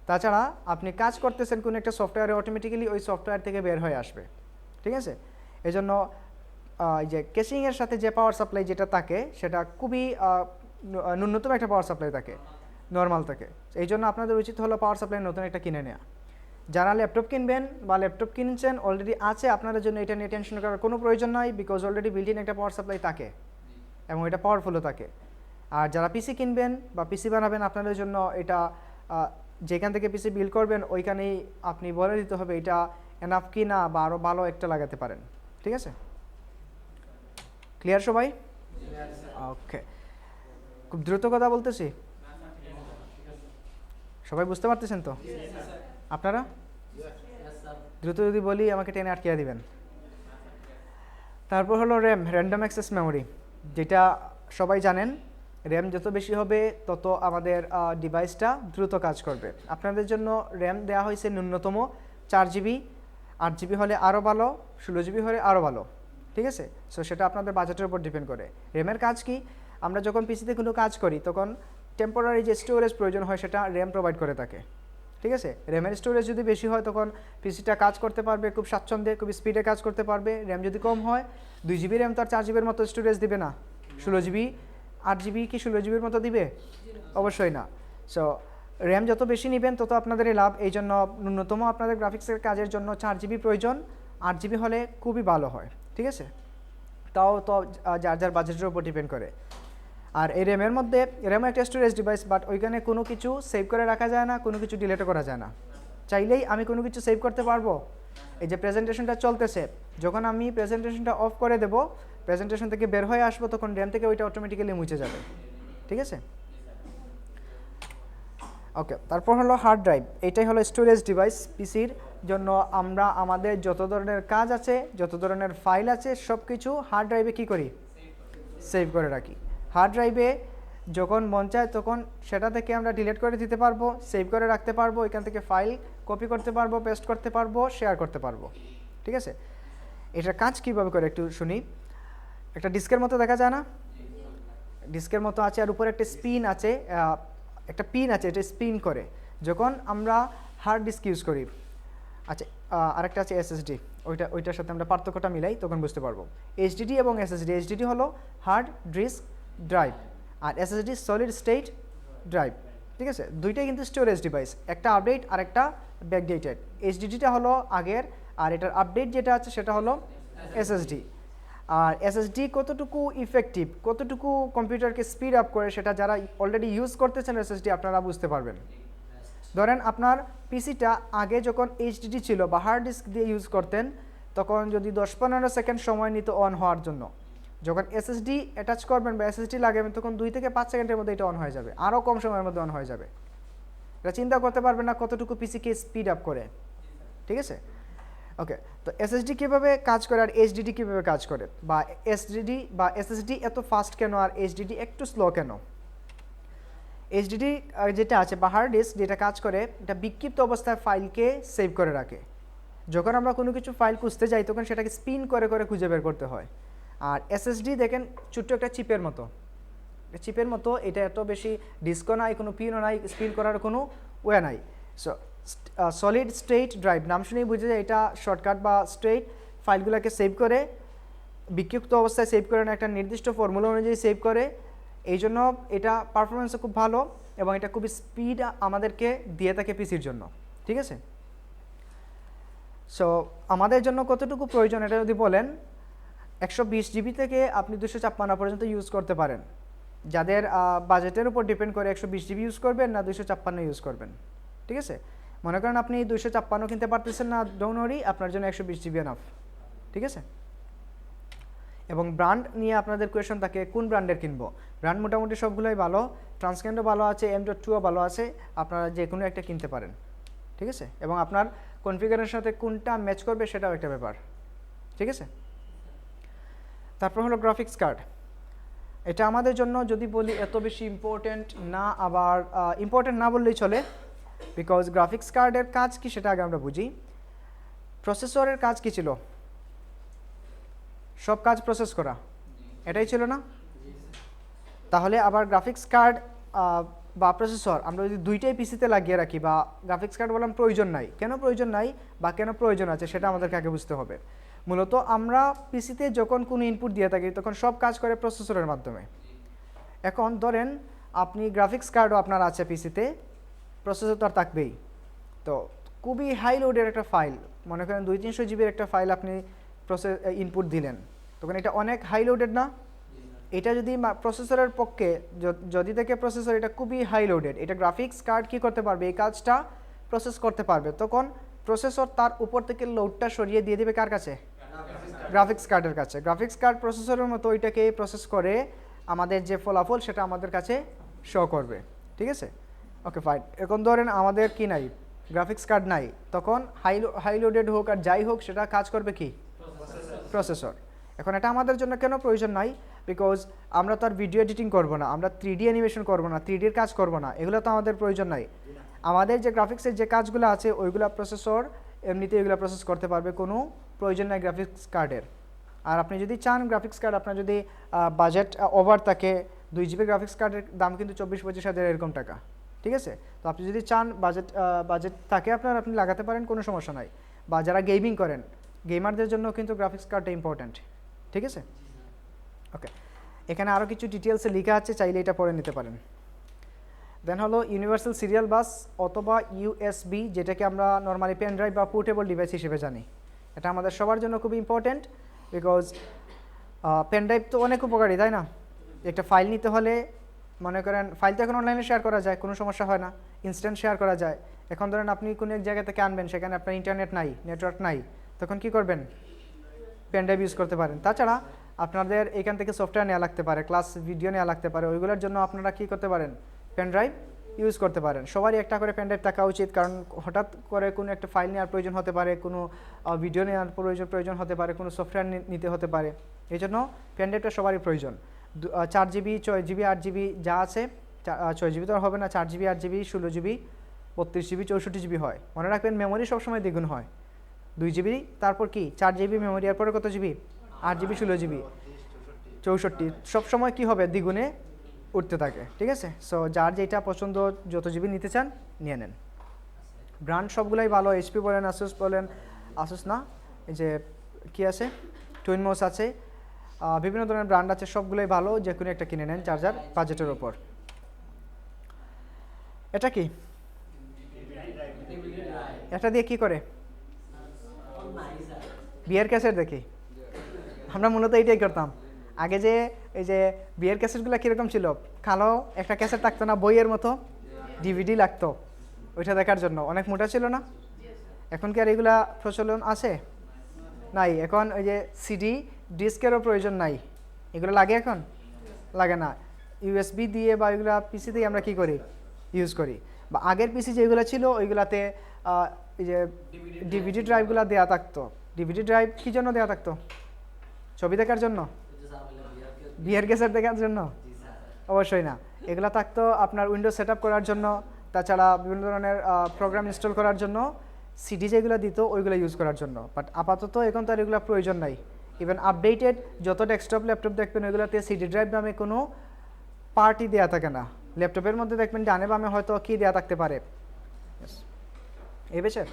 তাছাড়া আপনি কাজ করতেছেন কোনো একটা সফটওয়্যারে, অটোমেটিক্যালি ওই সফটওয়্যার থেকে বের হয়ে আসবে। ঠিক আছে? এই জন্য এই যে কেসিংয়ের সাথে যে পাওয়ার সাপ্লাই যেটা থাকে, সেটা খুবই ন্যূনতম একটা পাওয়ার সাপ্লাই থাকে, নর্মাল থাকে। এই জন্য আপনাদের উচিত হলো পাওয়ার সাপ্লাই নতুন একটা কিনে নেওয়া। যারা ল্যাপটপ কিনবেন বা ল্যাপটপ কিনছেন, অলরেডি আছে, আপনাদের জন্য এটা নিয়ে টেনশন করার কোনো প্রয়োজন নাই, বিকজ অলরেডি বিল্ট ইন একটা পাওয়ার সাপ্লাই থাকে এবং এটা পাওয়ারফুলও থাকে। আর যারা পিসি কিনবেন বা পিসি বানাবেন, আপনাদের জন্য এটা যেখান থেকে পিসি বিল্ড করবেন, ওইখানেই আপনি বলে দিতে হবে এটা এনাফ কি না, বা আরও ভালো একটা লাগাতে পারেন। ঠিক আছে? ক্লিয়ার সবাই? ওকে, খুব দ্রুত কথা বলতেছি, সবাই বুঝতে পারতেছেন তো? আপনারা দ্রুত যদি বলি আমাকে টেনে আটকিয়ে দিবেন। তারপর হলো র্যাম, র্যান্ডম অ্যাক্সেস মেমোরি, যেটা সবাই জানেন। র্যাম যত বেশি হবে, তত আমাদের ডিভাইসটা দ্রুত কাজ করবে। আপনাদের জন্য র্যাম দেওয়া হয়েছে ন্যূনতম 4 জিবি, 8 জিবি হলে আরও ভালো, 16 জিবি হলে আরও ভালো। ঠিক আছে? সো সেটা আপনাদের বাজেটের উপর ডিপেন্ড করে। র্যামের কাজ কি? আমরা যখন পিসিতে কোনো কাজ করি, তখন টেম্পোরারি যে স্টোরেজ প্রয়োজন হয়, সেটা র্যাম প্রোভাইড করে থাকে। ঠিক আছে? র্যামের স্টোরেজ যদি বেশি হয়, তখন পিসিটা কাজ করতে পারবে খুব স্বাচ্ছন্দ্যে, খুব স্পিডে কাজ করতে পারবে। র্যাম যদি কম হয়, 2 জিবি র্যাম তো আর 4 জিবির মতো স্টোরেজ দিবে না। 16 জিবি 8 জিবি কি 16 জিবির মতো দিবে? অবশ্যই না। সো র্যাম যত বেশি নেবেন, তত আপনাদেরই লাভ। এই জন্য ন্যূনতম আপনাদের গ্রাফিক্সের কাজের জন্য 4 জিবি প্রয়োজন, 8 জিবি হলে খুবই ভালো হয়। ঠিক আছে? তাও তো যার যার বাজেটের উপর ডিপেন্ড করে। আর এই র্যামের মধ্যে র্যামও একটা স্টোরেজ ডিভাইস, বাট ওইখানে কোনো কিছু সেভ করে রাখা যায় না, কোনো কিছু ডিলিটও করা যায় না। চাইলেই আমি কোনো কিছু সেভ করতে পারবো? এই যে প্রেজেন্টেশনটা চলতেছে, যখন আমি প্রেজেন্টেশনটা অফ করে দেব, প্রেজেন্টেশন থেকে বের হয়ে আসবো, তখন র্যাম থেকে ওইটা অটোমেটিক্যালি মুছে যাবে। ঠিক আছে? ওকে, তারপর হলো হার্ড ড্রাইভ। এটাই হলো স্টোরেজ ডিভাইস পিসির জন্য। আমরা আমাদের যত ধরনের কাজ আছে, যত ধরনের ফাইল আছে, সব কিছু হার্ড ড্রাইভে কী করি? সেভ করে রাখি। হার্ড ড্রাইভে যখন মন চায় তখন সেটা থেকে আমরা ডিলিট করে দিতে পারবো, সেভ করে রাখতে পারবো, এখান থেকে ফাইল কপি করতে পারবো, পেস্ট করতে পারবো, শেয়ার করতে পারবো। ঠিক আছে? এটার কাজ কীভাবে করে একটু শুনি। একটা ডিস্কের মতো দেখা যায় না? ডিস্কের মতো আছে, আর উপরে একটা স্পিন আছে, একটা পিন আছে, এটা স্পিন করে যখন আমরা হার্ড ডিস্ক ইউজ করি। আচ্ছা, আরেকটা আছে এসএসডি, ওইটার সাথে আমরা পার্থক্যটা মিলাই, তখন বুঝতে পারবো। এইচডিডি এবং এসএসডি, এইচডিডি হলো হার্ড ডিস্ক ড্রাইভ, আর এসএসডি সলিড স্টেট ড্রাইভ। ঠিক আছে? দুইটাই কিন্তু স্টোরেজ ডিভাইস, একটা আপডেট আর একটা ব্যাকডেটেড। এইচডিডিটা হলো আগের, আর এটার আপডেট যেটা আছে সেটা হলো এসএসডি। আর এসএসডি কতটুকু ইফেক্টিভ, কতটুকু কম্পিউটারকে স্পিড আপ করে, সেটা যারা অলরেডি ইউজ করতেছেন এসএসডি আপনারা বুঝতে পারবেন। ধরেন আপনার পিসিটা আগে যখন এইচডিডি ছিল বা হার্ড ডিস্ক দিয়ে ইউজ করতেন, তখন যদি 10-15 সেকেন্ড সময় নিত অন হওয়ার জন্য, যখন এসএসডি অ্যাটাচ করবেন বা এসএসডি লাগাবেন, তখন 2 থেকে 5 সেকেন্ডের মধ্যে এটা অন হয়ে যাবে, আরও কম সময়ের মধ্যে অন হয়ে যাবে। এটা চিন্তা করতে পারবেন না কতটুকু পিসিকে স্পিড আপ করে। ঠিক আছে? ওকে, তো এসএসডি কীভাবে কাজ করে আর এইচডিডি কীভাবে কাজ করে, বা এসডিডি বা এসএসডি এত ফাস্ট কেন আর এইচডিডি একটু স্লো কেন? এইচডিডি যেটা আছে বা হার্ড ডিস্ক যেটা কাজ করে, এটা বিক্ষিপ্ত অবস্থায় ফাইলকে সেভ করে রাখে। যখন আমরা কোনো কিছু ফাইল খুঁজতে যাই, তখন সেটাকে স্পিন করে করে খুঁজে বের করতে হয়। আর এসএসডি দেখেন ছোট্ট একটা চিপের মতো, এটা এত বেশি ডিস্কও নাই, কোনো পিনও নাই, স্পিন করার কোনো ওয়ে নাই। সো সলিড স্টেট ড্রাইভ নাম শুনেই বুঝে যায় এটা শর্টকাট বা স্ট্রেট ফাইলগুলোকে সেভ করে, বিক্ষিপ্ত অবস্থায় সেভ করে না, একটা নির্দিষ্ট ফর্মুলা অনুযায়ী সেভ করে। এই জন্য এটা পারফরমেন্সও খুব ভালো এবং এটা খুবই স্পিড আমাদেরকে দিয়ে থাকে পিসির জন্য। ঠিক আছে? সো আমাদের জন্য কতটুকু প্রয়োজন এটা যদি বলেন, 120 জিবি থেকে আপনি 256 পর্যন্ত ইউজ করতে পারেন। যাদের বাজেটের উপর ডিপেন্ড করে 120 জিবি ইউজ করবেন না 256 ইউজ করবেন। ঠিক আছে? মনে করেন আপনি 256 কিনতে পারতেছেন না, ডোন্ট ওয়ারি, আপনার জন্য 120 জিবি এনাফ। ঠিক আছে? এবং ব্র্যান্ড নিয়ে আপনাদের কোয়েশন থাকে কোন ব্র্যান্ডের কিনবো। ব্র্যান্ড মোটামুটি সবগুলোই ভালো, ট্রান্সকেন্ডও ভালো আছে, M.2ও ভালো আছে, আপনারা যে কোনো একটা কিনতে পারেন। ঠিক আছে? এবং আপনার কনফিগারেশনের সাথে কোনটা ম্যাচ করবে সেটাও একটা ব্যাপার। ঠিক আছে? তারপর হলো গ্রাফিক্স কার্ড। এটা আমাদের জন্য যদি বলি এত বেশি ইম্পর্টেন্ট না, আবার ইম্পর্টেন্ট না বললেই চলে, বিকজ গ্রাফিক্স কার্ডের কাজ কি সেটা আগে আমরা বুঝি। প্রসেসরের কাজ কি ছিল? সব কাজ প্রসেস করা, এটাই ছিল না? তাহলে আবার গ্রাফিক্স কার্ড বা প্রসেসর আমরা যদি দুইটাই পিসিতে লাগিয়ে রাখি, বা গ্রাফিক্স কার্ড বললাম প্রয়োজন নাই, কেন প্রয়োজন নাই বা কেন প্রয়োজন আছে সেটা আমাদেরকে আগে বুঝতে হবে। মূলত আমরা পিসিতে যখন কোনো ইনপুট দিয়ে থাকি, তখন সব কাজ করে প্রসেসরের মাধ্যমে। এখন ধরেন আপনি গ্রাফিক্স কার্ডও আপনার আছে পিসিতে, প্রসেসর তো আর থাকবেই। তো খুবই হাই লোডের একটা ফাইল, মনে করেন 200-300 জিবির একটা ফাইল আপনি ইনপুট দিলেন, তখন এটা অনেক হাই লোডেড না? এটা যদি প্রসেসরের পক্ষে যদি দেখে প্রসেসর এটা খুবই হাই লোডেড, এটা গ্রাফিক্স কার্ড কী করতে পারবে, এই কাজটা প্রসেস করতে পারবে, তখন প্রসেসর তার উপর থেকে লোডটা সরিয়ে দিয়ে দেবে কার কাছে? গ্রাফিক্স কার্ডের কাছে। গ্রাফিক্স কার্ড প্রসেসরের মতো ওইটাকে প্রসেস করে আমাদের যে ফলাফল সেটা আমাদের কাছে শো করবে। ঠিক আছে? Okay fine. এখন ধরেন আমাদের কি নাই, গ্রাফিক্স কার্ড নাই, তখন হাই লোডেড হোক আর যাই হোক সেটা কাজ করবে কি? প্রসেসর। এখন এটা আমাদের জন্য কেন প্রয়োজন নাই? বিকজ আমরা তো আর ভিডিও এডিটিং করবো না, আমরা 3D অ্যানিমেশন করবো না, 3Dর কাজ করবো না, এগুলো তো আমাদের প্রয়োজন নাই। আমাদের যে গ্রাফিক্সের যে কাজগুলো আছে ওইগুলো প্রসেসর এমনিতে এগুলো প্রসেস করতে পারবে, কোনো প্রয়োজন নাই গ্রাফিক্স কার্ডের। আর আপনি যদি চান গ্রাফিক্স কার্ড, আপনার যদি বাজেট ওভার থাকে, 2 জিবি গ্রাফিক্স কার্ডের দাম কিন্তু 24-25 হাজার এরকম টাকা। ঠিক আছে? তো আপনি যদি চান বাজেট থাকে আপনার, আপনি লাগাতে পারেন, কোনো সমস্যা নাই। বা যারা গেমিং করেন, গেমারদের জন্য কিন্তু গ্রাফিক্স কার্ডটা ইম্পর্ট্যান্ট। ঠিক আছে? ওকে, এখানে আরও কিছু ডিটেলসে লেখা আছে, চাইলে এটা পড়ে নিতে পারেন। দেন হলো ইউনিভার্সাল সিরিয়াল বাস অথবা ইউএসবি, যেটাকে আমরা নর্মালি পেন ড্রাইভ বা পোর্টেবল ডিভাইস হিসেবে জানি। এটা আমাদের সবার জন্য খুব ইম্পর্ট্যান্ট, বিকজ পেন ড্রাইভ তো অনেক উপকারী, তাই না? একটা ফাইল নিতে হলে মনে করেন ফাইল তো এখন অনলাইনে শেয়ার করা যায়, কোনো সমস্যা হয় না, ইনস্ট্যান্ট শেয়ার করা যায়। এখন ধরেন আপনি কোনো এক জায়গা থেকে আনবেন, সেখানে আপনার ইন্টারনেট নাই, নেটওয়ার্ক নাই, তখন কি করবেন? পেন ড্রাইভ ইউজ করতে পারেন। তাছাড়া আপনাদের এখান থেকে সফটওয়্যার নেওয়া লাগতে পারে, ক্লাস ভিডিও নেওয়া লাগতে পারে, ওইগুলোর জন্য আপনারা কী করতে পারেন? পেন ড্রাইভ ইউজ করতে পারেন। সবারই একটা করে পেন ড্রাইভ থাকা উচিত, কারণ হঠাৎ করে কোনো একটা ফাইল নেওয়ার প্রয়োজন হতে পারে, কোনো ভিডিও নেওয়ার প্রয়োজন হতে পারে, কোনো সফটওয়্যার নিতে হতে পারে। এই জন্য পেন ড্রাইভটা সবারই প্রয়োজন। 4 জিবি, 6 জিবি, 8 জিবি যা আছে, 6 জিবি তো আর হবে না, 4 GB, 8 GB, 16 GB, 32 GB, 64 GB হয়। মনে রাখবেন মেমোরি সবসময় দ্বিগুণ হয়। 2 জিবি, তারপর কি 4 জিবি মেমোরি, এরপরে কত জিবি? 8 জিবি, 16 জিবি, 64, সবসময় কী হবে? দ্বিগুণে উঠতে থাকে। ঠিক আছে, সো যার যেটা পছন্দ, যত জিবি নিতে চান নিয়ে নেন। ব্র্যান্ড সবগুলোই ভালো, এইচপি বলেন, আসুস বলেন, আসুস না, এই যে কী আছে, টুইন মাউস আছে, বিভিন্ন ধরনের ব্র্যান্ড আছে, সবগুলোই ভালো, যে কোনো একটা কিনে নেন চার্জার বাজেটের ওপর। এটা কি? এটা দিয়ে কি করে? বিয়ের ক্যাসেট দেখি। আমরা মূলত এইটাই করতাম আগে। যে এই যে বিয়ের ক্যাসেটগুলো কীরকম ছিল, কালো একটা ক্যাসেট থাকতো না, বইয়ের মতো ডিভিডি লাগতো, ওইটা দেখার জন্য, অনেক মোটা ছিল না? এখন কি আর এগুলা প্রচলন আছে? নাই। এখন ওই যে সিডি ডিস্কেরও প্রয়োজন নাই, এগুলো লাগে এখন? লাগে না। ইউএসবি দিয়ে বা এগুলা পিসি দিয়ে আমরা কী করি? ইউজ করি। বা আগের পিসি যেগুলো ছিল ওইগুলাতে এই যে ডিভিডি ড্রাইভগুলো দেওয়া থাকতো। ডিভিডি ড্রাইভ কী জন্য দেওয়া থাকতো? ছবি দেখার জন্য? বিয়ের ক্যাসেট দেখার জন্য? অবশ্যই না। এগুলো থাকতো আপনার উইন্ডোজ সেট আপ করার জন্য, তাছাড়া বিভিন্ন ধরনের প্রোগ্রাম ইনস্টল করার জন্য। সিডি যেগুলো দিত ওইগুলো ইউজ করার জন্য। বাট আপাতত এখন তো আর এগুলো প্রয়োজন নাই। ইভেন আপডেটেড যত ডেস্কটপ ল্যাপটপ দেখবেন ওইগুলোতে সিডি ড্রাইভ নামে কোনো পার্টই দেওয়া থাকে না। ল্যাপটপের মধ্যে দেখবেন ডানে বামে হয়তো কী দেওয়া থাকতে পারে, এই বেশে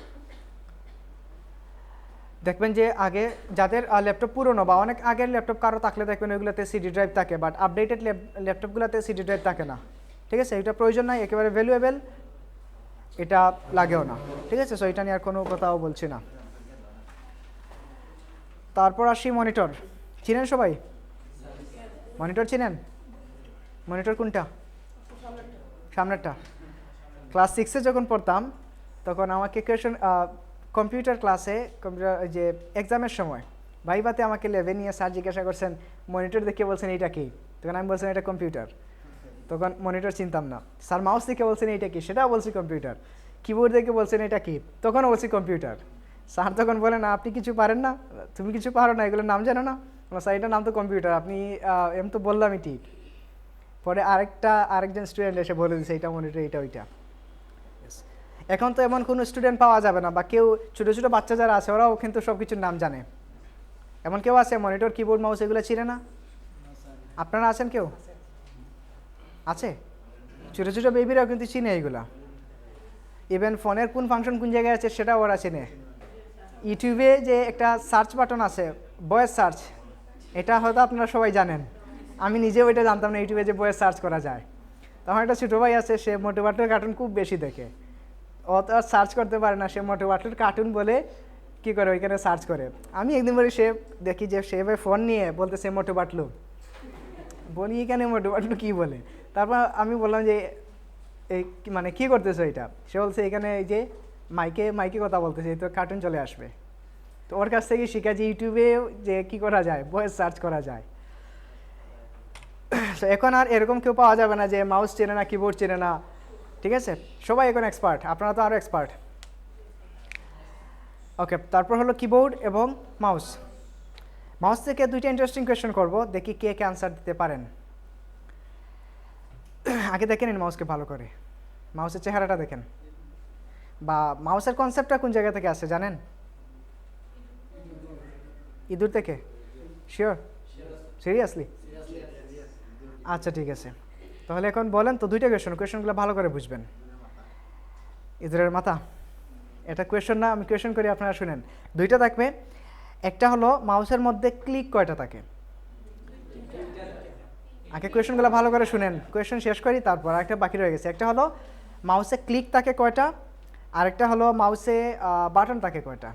দেখবেন যে আগে যাদের ল্যাপটপ পুরনো বা অনেক আগের ল্যাপটপ কারো থাকলে দেখবেন ওইগুলোতে সিডি ড্রাইভ থাকে, বাট আপডেটেড ল্যাপটপগুলোতে সিডি ড্রাইভ থাকে না। ঠিক আছে, এটা প্রয়োজন নাই, একেবারে ভ্যালুয়েবল, এটা লাগেও না। ঠিক আছে, সো এটা নিয়ে আর কোনো কথাও বলছি না। তারপর আসি মনিটর। চিনেন সবাই? মনিটর চিনেন? মনিটর কোনটা? সামনেরটা। ক্লাস 6-এ যখন পড়তাম তখন আমাকে কম্পিউটার ক্লাসে, কম্পিউটার যে এক্সামের সময় ভাইবাতে আমাকে লেভে নিয়ে স্যার জিজ্ঞাসা করছেন, মনিটর দেখে বলছেন এইটা কি? তখন আমি বলছেন এটা কম্পিউটার। তখন মনিটর চিনতাম না। স্যার মাউস দেখে বলছেন এইটা কি? সেটাও বলছি কম্পিউটার। কিবোর্ড দেখে বলছেন এটা কি? তখনও বলছি কম্পিউটার। স্যার তখন বলে না, আপনি কিছু পারেন না, তুমি কিছু পারো না, এগুলোর নাম জানো না? স্যার এটার নাম তো কম্পিউটার, আপনি এম তো বললামই ঠিক। পরে আরেকজন স্টুডেন্ট এসে বলে দিচ্ছে এইটা মনিটর, এইটা ওইটা। এখন তো এমন কোনো স্টুডেন্ট পাওয়া যাবে না, বা কেউ ছোটো ছোটো বাচ্চা যারা আছে ওরাও কিন্তু সব কিছুর নাম জানে। এমন কেউ আছে মনিটর, কিবোর্ড, মাউস এগুলো চিনে না? আপনারা আছেন কেউ? আছে? ছোটো ছোটো বেবিরাও কিন্তু চিনে এইগুলা। ইভেন ফোনের কোন ফাংশন কোন জায়গায় আছে সেটাও ওরা চেনে। ইউটিউবে যে একটা সার্চ বাটন আছে, ভয়েস সার্চ, এটা হয়তো আপনারা সবাই জানেন, আমি নিজেও এটা জানতাম না, ইউটিউবে যে ভয়েস সার্চ করা যায়। তখন একটা ছোটো ভাই আছে, সে মোটু পাটলুর কার্টুন খুব বেশি দেখে, ও তো আর সার্চ করতে পারে না, সে মোটু পাটলুর কার্টুন বলে কী করে ওইখানে সার্চ করে। আমি একদিন বলি, সে দেখি যে সে ভাই ফোন নিয়ে বলতেছে মোটু পাটলু, বলি এখানে মোটু পাটলু কী বলে। তারপর আমি বললাম যে এই মানে কী করতেছো এটা? সে বলছে এখানে এই যে মাইকে কথা বলতেছে, তো কার্টুন চলে আসবে। তো ওর কাছ থেকে শিখা যে ইউটিউবে যে কী করা যায়, ভয়েস সার্চ করা যায়। তো এখন আর এরকম কেউ পাওয়া যাবে না যে মাউস চেনে না, কিবোর্ড চেনে না। ঠিক আছে, সবাই এখন এক্সপার্ট, আপনারা তো আরও এক্সপার্ট। ওকে, তারপর হলো কিবোর্ড এবং মাউস। মাউস থেকে দুইটা ইন্টারেস্টিং কোয়েশ্চেন করব, দেখি কে কে আনসার দিতে পারেন। আগে দেখে নিন মাউসকে ভালো করে, মাউসের চেহারাটা দেখেন, বা মাউসের কনসেপ্টটা কোন জায়গা থেকে আসে জানেন? ইঁদুর থেকে? শিওর? সিরিয়াসলি? আচ্ছা ঠিক আছে, তাহলে এখন বলেন তো দুইটা কোয়েশনগুলো ভালো করে বুঝবেন। ইঁদুরের মাথা, এটা কোয়েশন না, আমি কোয়েশন করি, আপনারা শুনেন। দুইটা থাকবে, একটা হলো মাউসের মধ্যে ক্লিক কয়টা থাকে। আগে কোয়েশনগুলো ভালো করে শুনেন, কোয়েশন শেষ করি, তারপর একটা বাকি রয়ে গেছে। একটা হলো মাউসে ক্লিক থাকে কয়টা, আরেকটা হলো মাউসে বাটন থাকে কয়টা।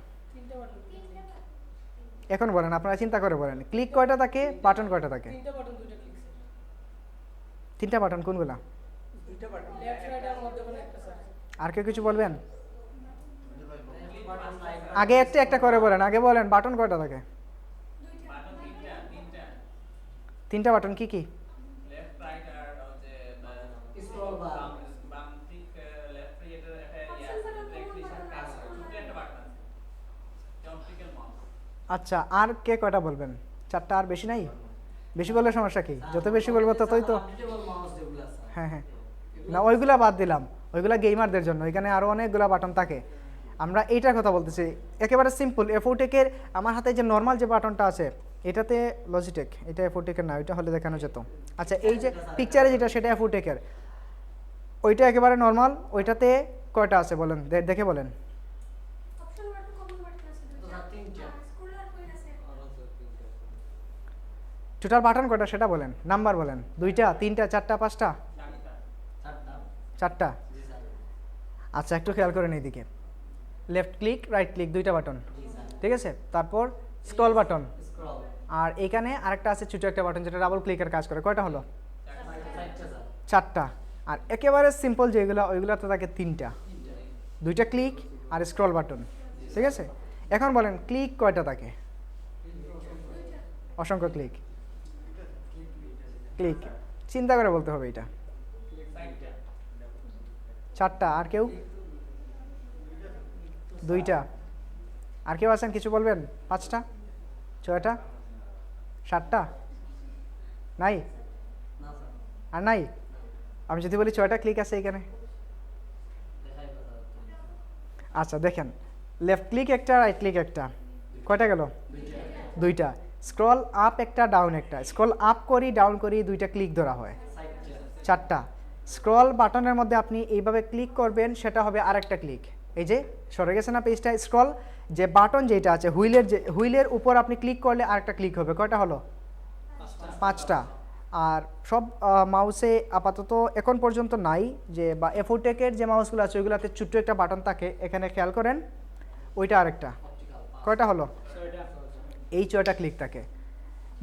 এখন বলেন, আপনারা চিন্তা করে বলেন, ক্লিক কয়টা থাকে, বাটন কয়টা থাকে? তিনটা বাটন কোনগুলা? দুইটা বাটন লেফট রাইট আর মধ্যখানে একটা স্যার। আর কেউ কিছু বলবেন? বাটন রাইট আগে একটা একটা করে বলেন, আগে বলেন বাটন কয়টা থাকে? বাটন তিনটা তিনটা বাটন কি কি? লেফট রাইট আর হচ্ছে স্ক্রল বার বাম দিক লেফট এটা একটা রেক্টিশন কাজ করে ছোট একটা বাটন আছে অপটিক্যাল মাউস। আচ্ছা, আর কে কয়টা বলবেন? চারটা, আর বেশি নাই? বেশি বললে সমস্যা কি? যত বেশি বলবো ততই তো। আপডেটেবল মাউস যেগুলো আছে হ্যাঁ হ্যাঁ, না ওইগুলা বাদ দিলাম, ওইগুলা গেমারদের জন্য, এখানে আরও অনেকগুলা বাটন থাকে। আমরা এইটার কথা বলতেছি, একেবারে সিম্পল এফোটেকের। আমার হাতে যে নর্মাল যে বাটনটা আছে এটাতে লজিটেক, এটা এফোটেকের না, ওইটা হলে দেখানো যেত। আচ্ছা, এই যে পিকচারে যেটা সেটা এফোটেকের, ওইটা একেবারে নর্মাল, ওইটাতে কয়টা আছে বলেন, দেখে বলেন। অপশন বাটন কমন বাটন আছে তো দুইটা। তিনটা স্ক্রলার কইন আছে টোটাল বাটন কয়টা সেটা বলেন, নাম্বার বলেন। দুইটা, তিনটা, চারটা, পাঁচটা? চারটা চারটা। জি স্যার আচ্ছা, একটু খেয়াল করেন এইদিকে, লেফট ক্লিক রাইট ক্লিক দুইটা বাটন, জি স্যার ঠিক আছে। তারপর স্ক্রল বাটন, স্ক্রল আর এইখানে আরেকটা আছে ছোটো একটা বাটন যেটা ডাবল ক্লিকের কাজ করে। কয়টা হলো? চারটা স্যার চারটা। আর একেবারে সিম্পল যেগুলো ওইগুলোতে থাকে তিনটা, দুইটা ক্লিক আর স্ক্রল বাটন, ঠিক আছে। এখন বলেন ক্লিক কয়টা থাকে? অসংখ্য ক্লিক। ক্লিক চিন্তা করে বলতে হবে এটা। চারটা। আর কেউ? দুইটা। আর কেউ আছেন কিছু বলবেন? পাঁচটা, ছয়টা, সাতটা? নাই? না স্যার আর নাই? আমি যদি বলি ছয়টা ক্লিক আছে এখানে? দেখাই কথা আচ্ছা দেখেন, লেফট ক্লিক একটা, রাইট ক্লিক একটা, কয়টা গেল? দুইটা। স্ক্রল আপ একটা, ডাউন একটা। স্ক্রল আপ করি ডাউন করি দুইটা ক্লিক ধরা হয়, চারটা। স্ক্রল বাটনের মধ্যে আপনি এইভাবে ক্লিক করবেন, সেটা হবে আরেকটা ক্লিক। এই যে সরে গেছে না পেজটা? স্ক্রল যে বাটন যেটা আছে হুইলের, যে হুইলের উপর আপনি ক্লিক করলে আরেকটা ক্লিক হবে। কয়টা হলো? পাঁচটা। আর সব মাউসে আপাতত এখন পর্যন্ত নাই, যে বা এফোটেকের যে মাউসগুলো আছে ওইগুলোতে ছোট্ট একটা বাটন থাকে, এখানে খেয়াল করেন, ওইটা আরেকটা। কয়টা হলো? এই ছয়টা ক্লিক থাকে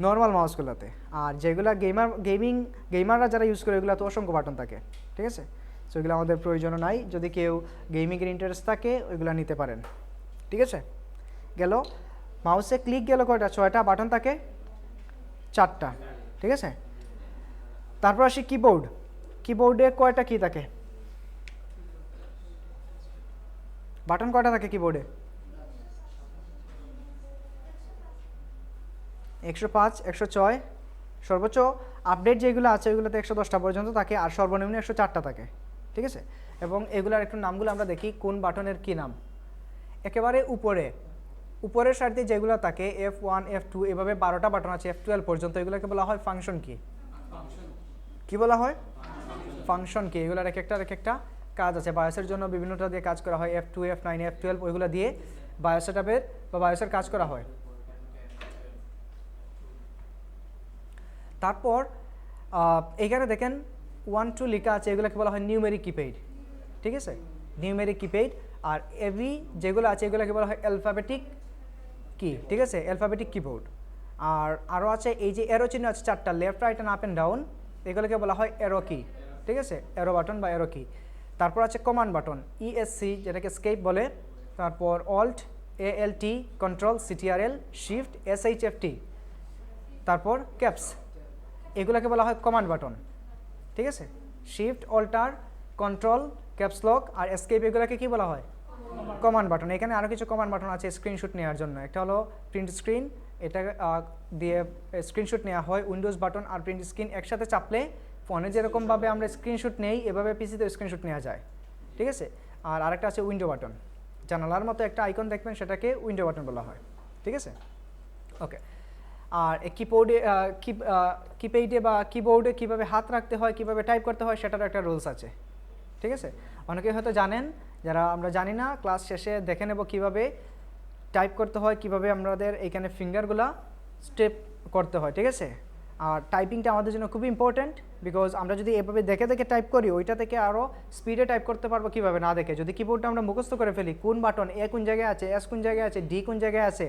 নর্মাল মাউসগুলোতে। আর যেগুলো গেমাররা যারা ইউজ করে ওইগুলোতে অসংখ্য বাটন থাকে, ঠিক আছে। সো ওইগুলো আমাদের প্রয়োজনও নাই, যদি কেউ গেমিংয়ের ইন্টারেস্ট থাকে ওইগুলো নিতে পারেন, ঠিক আছে। গেল মাউসে ক্লিক গেল কয়টা? ছয়টা বাটন থাকে, চারটা, ঠিক আছে। তারপর আসি কিবোর্ড। কিবোর্ডে কয়টা কি থাকে? বাটন কয়টা থাকে কিবোর্ডে? 105, 106, সর্বোচ্চ আপডেট যেগুলো আছে ওইগুলোতে 110টা পর্যন্ত থাকে, আর সর্বনিম্ন 104টা থাকে, ঠিক আছে। এবং এগুলার একটু নামগুলো আমরা দেখি, কোন বাটনের কি নাম। একেবারে উপরের সারিতে যেগুলো থাকে F1, F2 এভাবে 12টা বাটন আছে, F12 পর্যন্ত, এগুলোকে বলা হয় ফাংশন কি। কি বলা হয়? ফাংশন কি। এগুলোর এক একটা কাজ আছে। বায়োসের জন্য বিভিন্নটা দিয়ে কাজ করা হয়, F2, F9, F12 ওইগুলো দিয়ে বায়োসেটাপের বা বায়োসের কাজ করা হয়। তারপর এখানে দেখেন 1, 2 লেখা আছে, এগুলোকে বলা হয় নিউমেরিক কিপ্যাড, ঠিক আছে। Numeric keypad. আর এভি যেগুলো আছে এগুলোকে বলা হয় অ্যালফাবেটিক কি, ঠিক আছে, অ্যালফাবেটিক কিবোর্ড। আর আরও আছে এই যে অ্যারো চিহ্ন আছে চারটা, left right and up and down, এগুলোকে বলা হয় অ্যারো কি, ঠিক আছে, অ্যারো বাটন বা অ্যারো কি। তারপর আছে কমান্ড বাটন, ESC যেটাকে স্কেপ বলে, তারপর alt, ALT, control, CTRL, shift, SHFT, তারপর ক্যাপস, এগুলোকে বলা হয় কমান্ড বাটন, ঠিক আছে। Shift, alter, control, caps lock আর এসকেপ এগুলোকে কি বলা হয়? Command button. এখানে আরও কিছু কমান্ড বাটন আছে স্ক্রিনশট নেওয়ার জন্য। একটা হলো প্রিন্ট স্ক্রিন, এটা দিয়ে স্ক্রিনশট নেওয়া হয়। উইন্ডোজ বাটন আর প্রিন্ট স্ক্রিন একসাথে চাপলে ফোনে যেরকমভাবে আমরা স্ক্রিনশট নেই এভাবে পিসিতে স্ক্রিনশট নেওয়া যায়, ঠিক আছে। আর আরেকটা আছে উইন্ডো বাটন, জানালার মতো একটা আইকন দেখবেন, সেটাকে উইন্ডো বাটন বলা হয়, ঠিক আছে। ওকে। আর কিবোর্ডে কিপ্যাডে বা কিবোর্ডে কীভাবে হাত রাখতে হয়, কীভাবে টাইপ করতে হয় সেটারও একটা রুলস আছে, ঠিক আছে। অনেকে হয়তো জানেন, যারা আমরা জানি না ক্লাস শেষে দেখে নেব কীভাবে টাইপ করতে হয়, কীভাবে আমাদের এইখানে ফিঙ্গারগুলা স্টেপ করতে হয়, ঠিক আছে। আর টাইপিংটা আমাদের জন্য খুবই ইম্পর্ট্যান্ট, বিকজ আমরা যদি এভাবে দেখে দেখে টাইপ করি ওইটা থেকে আরও স্পিডে টাইপ করতে পারবো কীভাবে না দেখে। যদি কিবোর্ডটা আমরা মুখস্থ করে ফেলি, কোন বাটন এ কোন জায়গায় আছে, এস কোন জায়গায় আছে, ডি কোন জায়গায় আছে,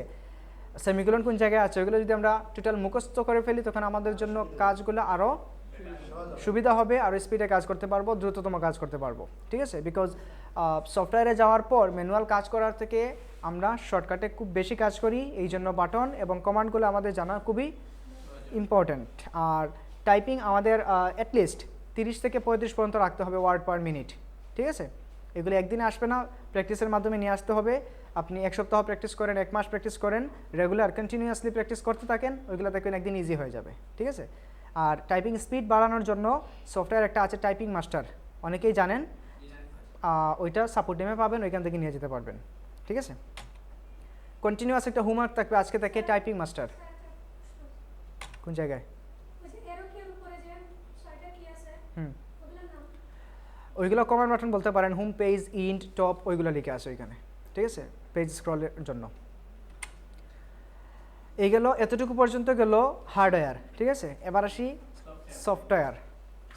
সেমিকোলন কোন জায়গায় আছে, ওইগুলো যদি আমরা টোটাল মুখস্থ করে ফেলি তখন আমাদের জন্য কাজগুলো আরও সুবিধা হবে, আর স্পিডে কাজ করতে পারবো, দ্রুততম কাজ করতে পারবো, ঠিক আছে। বিকজ সফটওয়্যারে যাওয়ার পর ম্যানুয়াল কাজ করার থেকে আমরা শর্টকাটে খুব বেশি কাজ করি, এই জন্য বাটন এবং কমান্ডগুলো আমাদের জানা খুবই ইম্পর্ট্যান্ট। আর টাইপিং আমাদের অ্যাটলিস্ট 30 থেকে 35 পর্যন্ত রাখতে হবে ওয়ার্ড পার মিনিট, ঠিক আছে। এগুলো একদিনে আসবে না, প্র্যাকটিসের মাধ্যমে নিয়ে আসতে হবে। আপনি 1 সপ্তাহ প্র্যাকটিস করেন, 1 মাস প্র্যাকটিস করেন, রেগুলার কন্টিনিউয়াসলি প্র্যাকটিস করতে থাকেন, ওইগুলো দেখবেন একদিন ইজি হয়ে যাবে, ঠিক আছে। আর টাইপিং স্পিড বাড়ানোর জন্য সফটওয়্যার একটা আছে টাইপিং মাস্টার, অনেকেই জানেন, ওইটা সাপোর্ট টিমে পাবেন, ওইখান থেকে নিয়ে যেতে পারবেন, ঠিক আছে। কন্টিনিউয়াস একটা হোমওয়ার্ক থাকবে আজকে থেকে, টাইপিং মাস্টার। কোন জায়গায়? ওই যে এরো কি উপরে যে ছয়টা কি আছে হুম, ওগুলোর নাম ওইগুলো কমান্ড বাটন বলতে পারেন, হোম পেজ, ইন্ট, টপ, ওইগুলো লিখে আছে ওইখানে, ঠিক আছে, পেজ স্ক্রলের জন্য। এই গেল, এতটুকু পর্যন্ত গেল হার্ডওয়্যার, ঠিক আছে। এবার আসি সফটওয়্যার।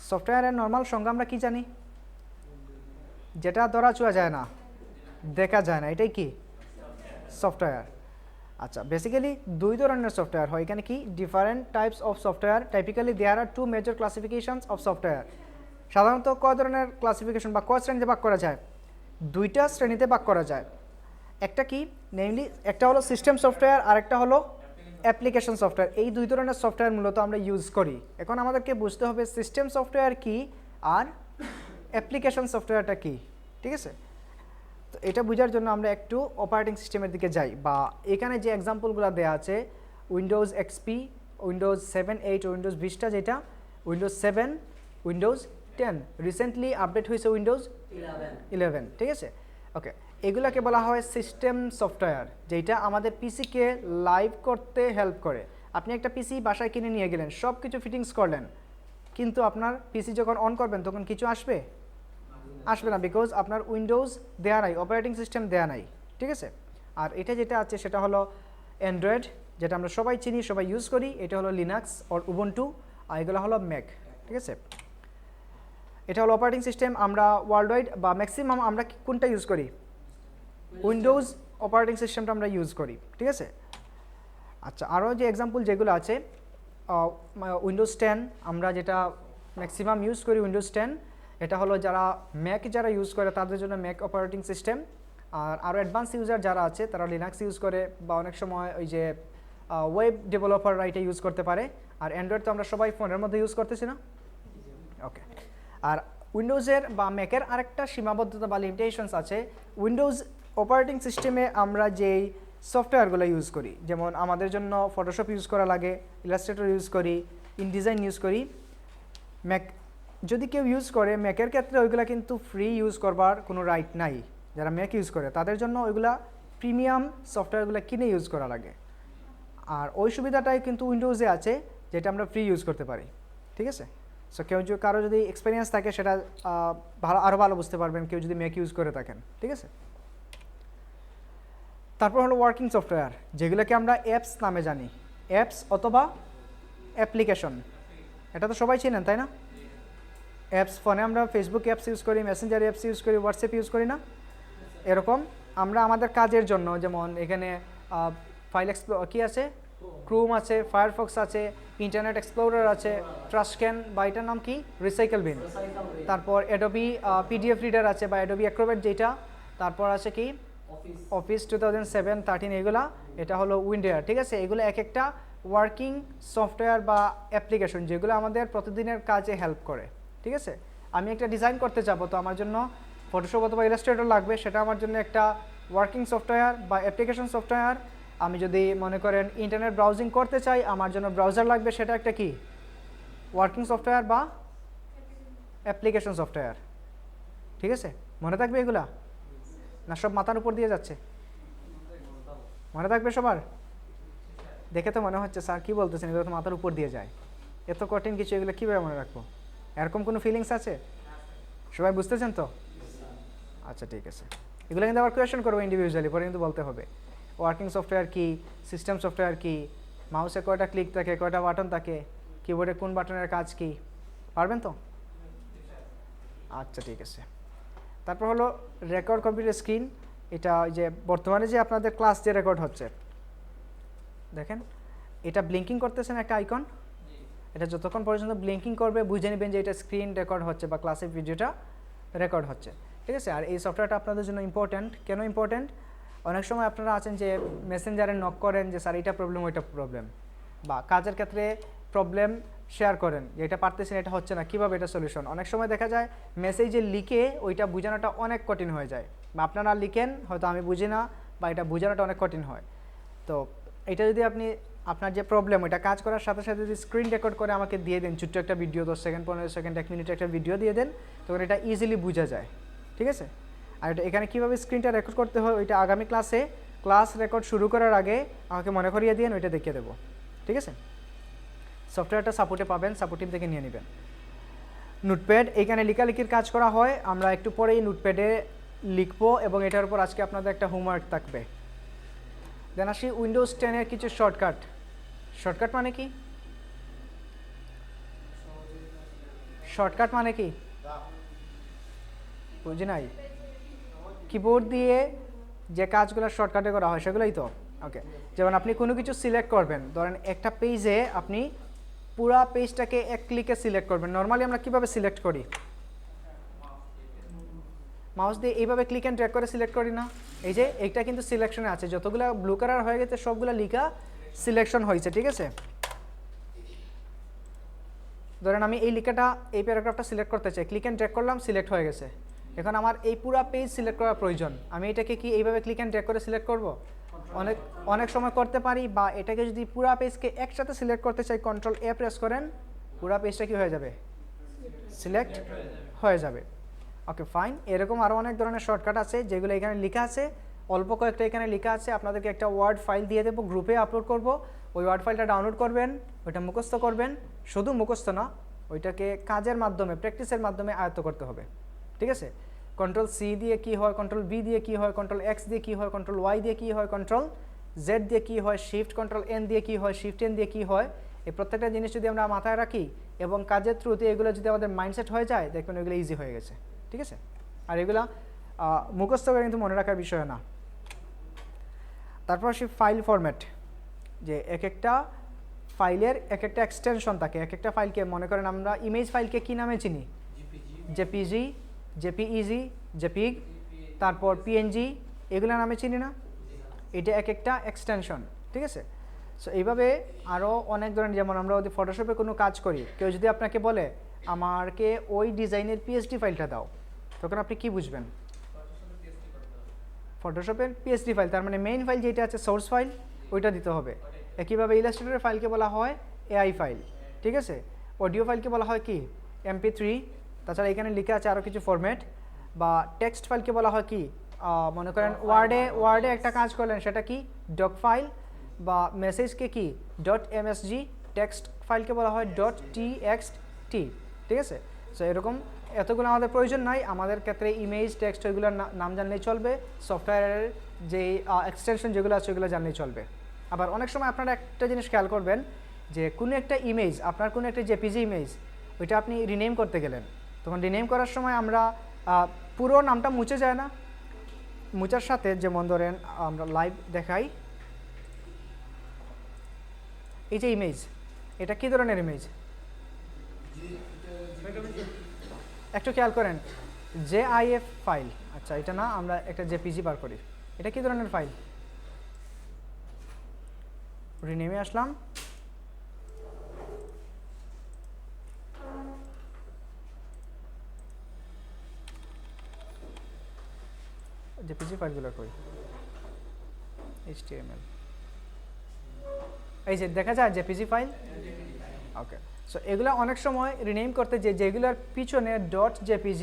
সফটওয়্যারের নর্মাল সংজ্ঞা আমরা কি জানি? যেটা ধরা ছোঁয়া যায় না, দেখা যায় না, এটাই কি সফটওয়্যার। আচ্ছা, বেসিক্যালি 2 ধরনের সফটওয়্যার হয় এখানে। কি different types of software, typically there are 2 major classifications of software. সাধারণত কয় ধরনের ক্লাসিফিকেশন বা কয় শ্রেণীতে ভাগ করা যায়? 2টা শ্রেণীতে ভাগ করা যায়। একটা কি, নেমলি একটা হলো সিস্টেম সফটওয়্যার আর একটা হলো অ্যাপ্লিকেশন সফটওয়্যার। এই 2 ধরনের সফটওয়্যার মূলত আমরা ইউজ করি। এখন আমাদেরকে বুঝতে হবে সিস্টেম সফটওয়্যার কি আর অ্যাপ্লিকেশন সফটওয়্যারটা কি, ঠিক আছে। তো এটা বোঝার জন্য আমরা একটু অপারেটিং সিস্টেমের দিকে যাই, বা এখানে যে এক্সাম্পলগুলো দেওয়া আছে, Windows XP, Windows 7, 8, Windows vista, যেটা উইন্ডোজ 7, উইন্ডোজ 10, রিসেন্টলি আপডেট হয়েছে উইন্ডোজ 11, ঠিক আছে। ওকে, এগুলাকে বলা হয় সিস্টেম সফটওয়্যার, যেটা আমাদের পিসিকে লাইভ করতে হেল্প করে। আপনি একটা পিসি বাসায় কিনে নিয়ে গেলেন, সব কিছু ফিটিংস করলেন, কিন্তু আপনার পিসি যখন অন করবেন তখন কিছু আসবে? আসবে না, বিকজ আপনার উইন্ডোজ দেয়া নাই, অপারেটিং সিস্টেম দেয়া নাই, ঠিক আছে। আর এটা যেটা আছে সেটা হলো অ্যান্ড্রয়েড, যেটা আমরা সবাই চিনি, সবাই ইউজ করি। এটা হলো লিনাক্স অর উবুন্টু, আর এগুলো হলো ম্যাক, ঠিক আছে। এটা হলো অপারেটিং সিস্টেম। আমরা ওয়ার্ল্ড ওয়াইড বা ম্যাক্সিমাম আমরা কোনটা ইউজ করি? উইন্ডোজ অপারেটিং সিস্টেমটা আমরা ইউজ করি, ঠিক আছে। আচ্ছা, আরও যে এক্সাম্পল যেগুলো আছে, উইন্ডোজ 10 আমরা যেটা ম্যাক্সিমাম ইউজ করি, উইন্ডোজ 10, এটা হলো যারা ম্যাক যারা ইউজ করে তাদের জন্য ম্যাক অপারেটিং সিস্টেম। আর আরও অ্যাডভান্স ইউজার যারা আছে তারা লিনাক্স ইউজ করে, বা অনেক সময় ওই যে ওয়েব ডেভেলপাররা এটা ইউজ করতে পারে। আর অ্যান্ড্রয়েড তো আমরা সবাই ফোনের মধ্যে ইউজ করতেছি না, ওকে। আর উইন্ডোজের বা ম্যাকের আরেকটা সীমাবদ্ধতা বা লিমিটেশনস আছে। উইন্ডোজ অপারেটিং সিস্টেমে আমরা যেই সফটওয়্যারগুলো ইউজ করি, যেমন আমাদের জন্য ফটোশপ ইউজ করা লাগে, ইলাস্ট্রেটর ইউজ করি, ইনডিজাইন ইউজ করি। ম্যাক যদি কেউ ইউজ করে, ম্যাকের ক্ষেত্রে ওইগুলা কিন্তু ফ্রি ইউজ করবার কোনো রাইট নাই। যারা ম্যাক ইউজ করে তাদের জন্য ওইগুলা প্রিমিয়াম সফটওয়্যারগুলো কিনে ইউজ করা লাগে। আর ওই সুবিধাটাই কিন্তু উইন্ডোজে আছে, যেটা আমরা ফ্রি ইউজ করতে পারি, ঠিক আছে। সো কারো যদি এক্সপিরিয়েন্স থাকে সেটা আরও ভালো বুঝতে পারবেন কেউ যদি ম্যাক ইউজ করে থাকেন, ঠিক আছে। তারপর হলো ওয়ার্কিং সফটওয়্যার, যেগুলোকে আমরা অ্যাপস নামে জানি, অ্যাপস অথবা অ্যাপ্লিকেশন। এটা তো সবাই চিনেন, তাই না? অ্যাপস, ফোনে আমরা ফেসবুক অ্যাপস ইউজ করি, মেসেঞ্জার অ্যাপস ইউজ করি, হোয়াটসঅ্যাপ ইউজ করি না? এরকম আমরা আমাদের কাজের জন্য, যেমন এখানে ফাইল কী আছে, ক্রোম আছে, ফায়ারফক্স আছে, ইন্টারনেট এক্সপ্লোরার আছে, ট্রাস্টক্যান বা এটার নাম কি, রিসাইকেল বিন। তারপর অ্যাডোবি পিডিএফ রিডার আছে, বা অ্যাডোবি অ্যাক্রোব্যাট যেটা। তারপর আছে কি অফিস 2007, 13, এগুলা। এটা হলো উইন্ডোজ, ঠিক আছে। এগুলো এক একটা ওয়ার্কিং সফটওয়্যার বা অ্যাপ্লিকেশন যেগুলো আমাদের প্রতিদিনের কাজে হেল্প করে, ঠিক আছে। আমি একটা ডিজাইন করতে যাবো, তো আমার জন্য ফটোশপ অথবা ইলাস্ট্রেটর লাগবে, সেটা আমার জন্য একটা ওয়ার্কিং সফটওয়্যার বা অ্যাপ্লিকেশন সফটওয়্যার। আমি যদি মনে করেন ইন্টারনেট ব্রাউজিং করতে চাই, আমার জন্য ব্রাউজার লাগবে, সেটা একটা কি ওয়ার্কিং সফটওয়্যার বা অ্যাপ্লিকেশন সফটওয়্যার, ঠিক আছে। মনে থাকবে এগুলা, না সব মাথার উপর দিয়ে যাচ্ছে? মনে থাকবে সবার? দেখে তো মনে হচ্ছে স্যার কী বলতেছেন, এগুলো তো মাথার উপর দিয়ে যায়, এত কঠিন কিছু, এগুলো কীভাবে মনে রাখবো? এরকম কোনো ফিলিংস আছে? সবাই বুঝতেছেন তো? আচ্ছা, ঠিক আছে। এগুলো কিন্তু আবার কোয়েশন করবো ইন্ডিভিজুয়ালি, পরে কিন্তু বলতে হবে ওয়ার্কিং সফটওয়্যার কি, সিস্টেম সফটওয়্যার কি, মাউসে কয়টা ক্লিক থাকে, কয়টা বাটন থাকে, কিবোর্ডে কোন বাটনের কাজ কি, পারবেন তো? আচ্ছা, ঠিক আছে। তারপর হলো রেকর্ড কম্পিউটার স্ক্রিন। এটা যে বর্তমানে যে আপনাদের ক্লাস যে রেকর্ড হচ্ছে, দেখেন এটা ব্লিঙ্কিং করতেছেন একটা আইকন, এটা যতক্ষণ পর্যন্ত ব্লিঙ্কিং করবে বুঝে নেবেন যে এটা স্ক্রিন রেকর্ড হচ্ছে বা ক্লাসের ভিডিওটা রেকর্ড হচ্ছে, ঠিক আছে। আর এই সফটওয়্যারটা আপনাদের জন্য ইম্পর্ট্যান্ট। কেন ইম্পর্ট্যান্ট? অনেক সময় আপনারা আছেন যে মেসেঞ্জারে নক করেন যে স্যার এটা প্রবলেম ওইটা প্রবলেম, বা কাজের ক্ষেত্রে প্রবলেম শেয়ার করেন যে এটা পারতেছেন এটা হচ্ছে না, কীভাবে এটা সলিউশন। অনেক সময় দেখা যায় মেসেজে লিখে ওইটা বোঝানোটা অনেক কঠিন হয়ে যায়, বা আপনারা লিখেন হয়তো আমি বুঝি না, বা এটা বোঝানোটা অনেক কঠিন হয়। তো এটা যদি আপনি আপনার যে প্রবলেম ওইটা কাজ করার সাথে সাথে যদি স্ক্রিন রেকর্ড করে আমাকে দিয়ে দেন, ছোট্ট একটা ভিডিও 10 সেকেন্ড 15 সেকেন্ড 1 মিনিট একটা ভিডিও দিয়ে দেন, তখন এটা ইজিলি বোঝা যায়, ঠিক আছে। আর এটা এখানে কীভাবে স্ক্রিনটা রেকর্ড করতে হয় ওইটা আগামী ক্লাসে ক্লাস রেকর্ড শুরু করার আগে আমাকে মনে করিয়ে দিন, ওইটা দেখিয়ে দেবো, ঠিক আছে। সফটওয়্যারটা সাপোর্টে পাবেন, সাপোর্টিভ থেকে নিয়ে নেবেন। নোটপ্যাড, এখানে লেখালেখির কাজ করা হয়, আমরা একটু পরেই নোটপ্যাডে লিখবো এবং এটার উপর আজকে আপনাদের একটা হোমওয়ার্ক থাকবে। দেন আসি উইন্ডোজ 10-এর কিছু শর্টকাট। শর্টকাট মানে কি? শর্টকাট মানে কি বুঝি নাই? কিবোর্ড দিয়ে যে কাজগুলো শর্টকাটে করা হয় সেগুলোই তো। ওকে, যেমন আপনি কোনো কিছু সিলেক্ট করবেন, ধরেন একটা পেজে আপনি পুরা পেজটাকে এক ক্লিকে সিলেক্ট করবেন। নর্মালি আমরা কিভাবে সিলেক্ট করি? মাউস দিয়ে এইভাবে ক্লিক অ্যান্ড ড্র্যাগ করে সিলেক্ট করি না? এই যে এইটা কিন্তু সিলেকশনে আছে, যতগুলো ব্লু কালার হয়ে গেছে সবগুলো লিখা সিলেকশন হয়েছে, ঠিক আছে। ধরেন আমি এই লেখাটা এই প্যারাগ্রাফটা সিলেক্ট করতে চাই, ক্লিক অ্যান্ড ড্র্যাগ করলাম, সিলেক্ট হয়ে গেছে। এখন আমার এই পুরো পেজ সিলেক্ট করার প্রয়োজন, আমি এটাকে কি এইভাবে ক্লিক অ্যান্ড ড্র্যাগ করে সিলেক্ট করব? অনেক সময় করতে পারি, বা এটাকে যদি পুরো পেজকে একসাথে সিলেক্ট করতে চাই কন্ট্রোল এ প্রেস করেন, পুরো পেজটা কি হয়ে যাবে? সিলেক্ট হয়ে যাবে। Okay fine. এরকম আরও অনেক ধরনের শর্টকাট আছে যেগুলো এখানে লেখা আছে, অল্প কয়েকটা এখানে লেখা আছে। আপনাদেরকে একটা ওয়ার্ড ফাইল দিয়ে দেবো, গ্রুপে আপলোড করব, ওই ওয়ার্ড ফাইলটা ডাউনলোড করবেন, ওইটা মুখস্থ করবেন। শুধু মুখস্থ না, ওইটাকে কাজের মাধ্যমে প্র্যাকটিসের মাধ্যমে আয়ত্ত করতে হবে, ঠিক আছে। কন্ট্রোল সি দিয়ে কী হয়, কন্ট্রোল বি দিয়ে কী হয়, কন্ট্রোল এক্স দিয়ে কী হয়, কন্ট্রোল ওয়াই দিয়ে কী হয়, কন্ট্রোল জেড দিয়ে কী হয়, শিফট কন্ট্রোল এন দিয়ে কী হয়, শিফট এন দিয়ে কী হয়, এই প্রত্যেকটা জিনিস যদি আমরা মাথায় রাখি এবং কাজের থ্রুতে এগুলো যদি আমাদের মাইন্ডসেট হয়ে যায়, দেখবেন এগুলো ইজি হয়ে গেছে, ঠিক আছে। আর এগুলা মুখস্থ করে কিন্তু মনে রাখার বিষয় না। তারপর আসি ফাইল ফরম্যাট, যে এক একটা ফাইলের এক একটা এক্সটেনশন থাকে। এক একটা ফাইলকে মনে করেন আমরা ইমেজ ফাইলকে কী নামে চিনি? জেপিজি, জেপিইজি, জেপিগ, তারপর পিএনজি, এগুলো নামে চিনি না? এটা এক একটা এক্সটেনশন, ঠিক আছে। সো এইভাবে আরও অনেক ধরনের, যেমন আমরা যদি ফটোশপে কোনো কাজ করি, কেউ যদি আপনাকে বলে আমাকে ওই ডিজাইনের পিএসডি ফাইলটা দাও, তখন আপনি কি বুঝবেন? ফটোশপের পিএসডি ফাইল, তার মানে মেইন ফাইল যেটা আছে সোর্স ফাইল, ওইটা দিতে হবে। একইভাবে ইলাস্ট্রেটরের ফাইলকে বলা হয় এআই ফাইল, ঠিক আছে। অডিও ফাইলকে বলা হয় কি? MP3। তাছাড়া এখানে লিখে আছে আরও কিছু ফরম্যাট। বা টেক্সট ফাইলকে বলা হয় কি? মনে করেন ওয়ার্ডে একটা কাজ করলেন, সেটা কি? Doc file. বা মেসেজকে কি? .msg। টেক্সট ফাইলকে বলা হয় .txt, ঠিক আছে। সো এরকম এতগুলো আমাদের প্রয়োজন নাই, আমাদের ক্ষেত্রে ইমেজ, টেক্সট ওইগুলোর নাম জানলেই চলবে। সফটওয়্যারের যে এক্সটেনশন যেগুলো আছে ওইগুলো জানলেই চলবে। আবার অনেক সময় আপনারা একটা জিনিস খেয়াল করবেন যে কোনো একটা ইমেজ, আপনার কোনো একটা জেপিজি ইমেজ, ওইটা আপনি রিনেম করতে গেলেন, তখন রিনেম করার সময় আমরা পুরো নামটা মুছে যায় না? মুছার সাথে যেমন ধরেন আমরা লাইভ দেখাই, এই যে ইমেজ, এটা কী ধরনের ইমেজ? একটু খেয়াল করেন, JIF ফাইল। আচ্ছা, এটা না, আমরা একটা জেপিজি বার করি, এটা কী ধরনের ফাইল? রিনেমে আসলাম, জেপিজি ফাইলগুলো কই? HTML, এই যে দেখা যায় জেপিজি ফাইল। ওকে, সো এগুলো অনেক সময় রিনেম করতে যেগুলোর পিছনে .jpg,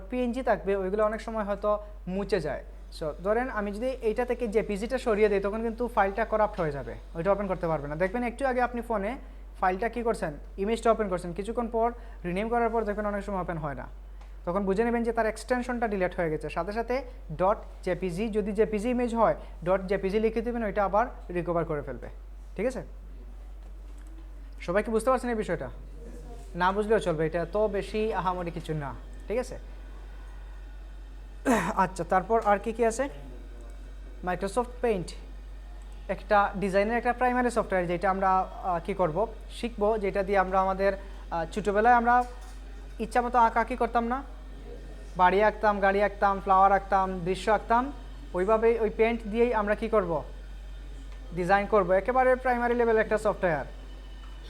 .png থাকবে, ওইগুলো অনেক সময় হয়তো মুছে যায়। সো ধরেন আমি যদি এইটা থেকে জেপিজিটা সরিয়ে দিই, তখন কিন্তু ফাইলটা করাপ্ট হয়ে যাবে, ওইটা ওপেন করতে পারবে না। দেখবেন একটু আগে আপনি ফোনে ফাইলটা কী করছেন, ইমেজটা ওপেন করছেন, কিছুক্ষণ পর রিনেম করার পর দেখবেন অনেক সময় ওপেন হয় না, তখন বুঝে নেবেন যে তার এক্সটেনশনটা ডিলিট হয়ে গেছে। সাথে সাথে .jpg, যদি জেপিজি ইমেজ হয় .jpg লিখে দেবেন, ওইটা আবার রিকভার করে ফেলবে, ঠিক আছে। সবাই কি বুঝতে পারছেন এই বিষয়টা? না বুঝলেও চলবে, এটা তো বেশি আহামরি কিছু না, ঠিক আছে। আচ্ছা, তারপর আর কি কি আছে? মাইক্রোসফট পেইন্ট, একটা ডিজাইনের একটা প্রাইমারি সফটওয়্যার যেটা আমরা কি করব শিখবো, যেটা দিয়ে আমরা আমাদের ছোটোবেলায় আমরা ইচ্ছা মতো আঁকাআঁকি করতাম না, বাড়ি আঁকতাম, গাড়ি আঁকতাম, ফ্লাওয়ার আঁকতাম, দৃশ্য আঁকতাম, ওইভাবেই ওই পেন্ট দিয়েই আমরা কি করব ডিজাইন করব। একেবারে প্রাইমারি লেভেলের একটা সফটওয়্যার,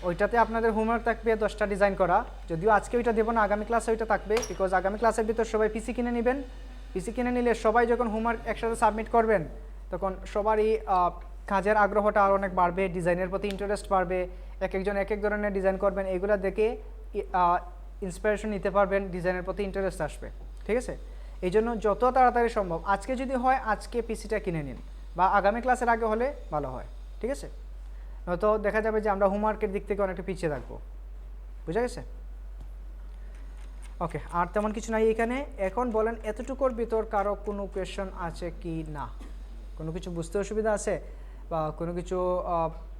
ওইটাতে আপনাদের হোমওয়ার্ক থাকবে 10টা ডিজাইন করা। যদিও আজকে ওইটা দেবো না, আগামী ক্লাসে ওইটা থাকবে, বিকজ আগামী ক্লাসের ভিতর সবাই পিসি কিনে নেবেন। পিসি কিনে নিলে সবাই যখন হোমওয়ার্ক একসাথে সাবমিট করবেন তখন সবারই কাজের আগ্রহটা আরও অনেক বাড়বে, ডিজাইনের প্রতি ইন্টারেস্ট বাড়বে, এক একজন এক এক ধরনের ডিজাইন করবেন, এইগুলো দেখে ইন্সপিরেশন নিতে পারবেন, ডিজাইনের প্রতি ইন্টারেস্ট আসবে। ঠিক আছে, এই জন্য যত তাড়াতাড়ি সম্ভব আজকে যদি হয় আজকে পিসিটা কিনে নিন, বা আগামী ক্লাসের আগে হলে ভালো হয়। ঠিক আছে, নয়তো দেখা যাবে যে আমরা হোমওয়ার্কের দিক থেকে অনেকটা পিছিয়ে থাকবো। বুঝা গেছে? ওকে, আর তেমন কিছু নাই এখানে। এখন বলেন এতটুকুর ভিতর কারো কোনো কোয়েশন আছে কি না? কোনো কিছু বুঝতে অসুবিধা আছে বা কোনো কিছু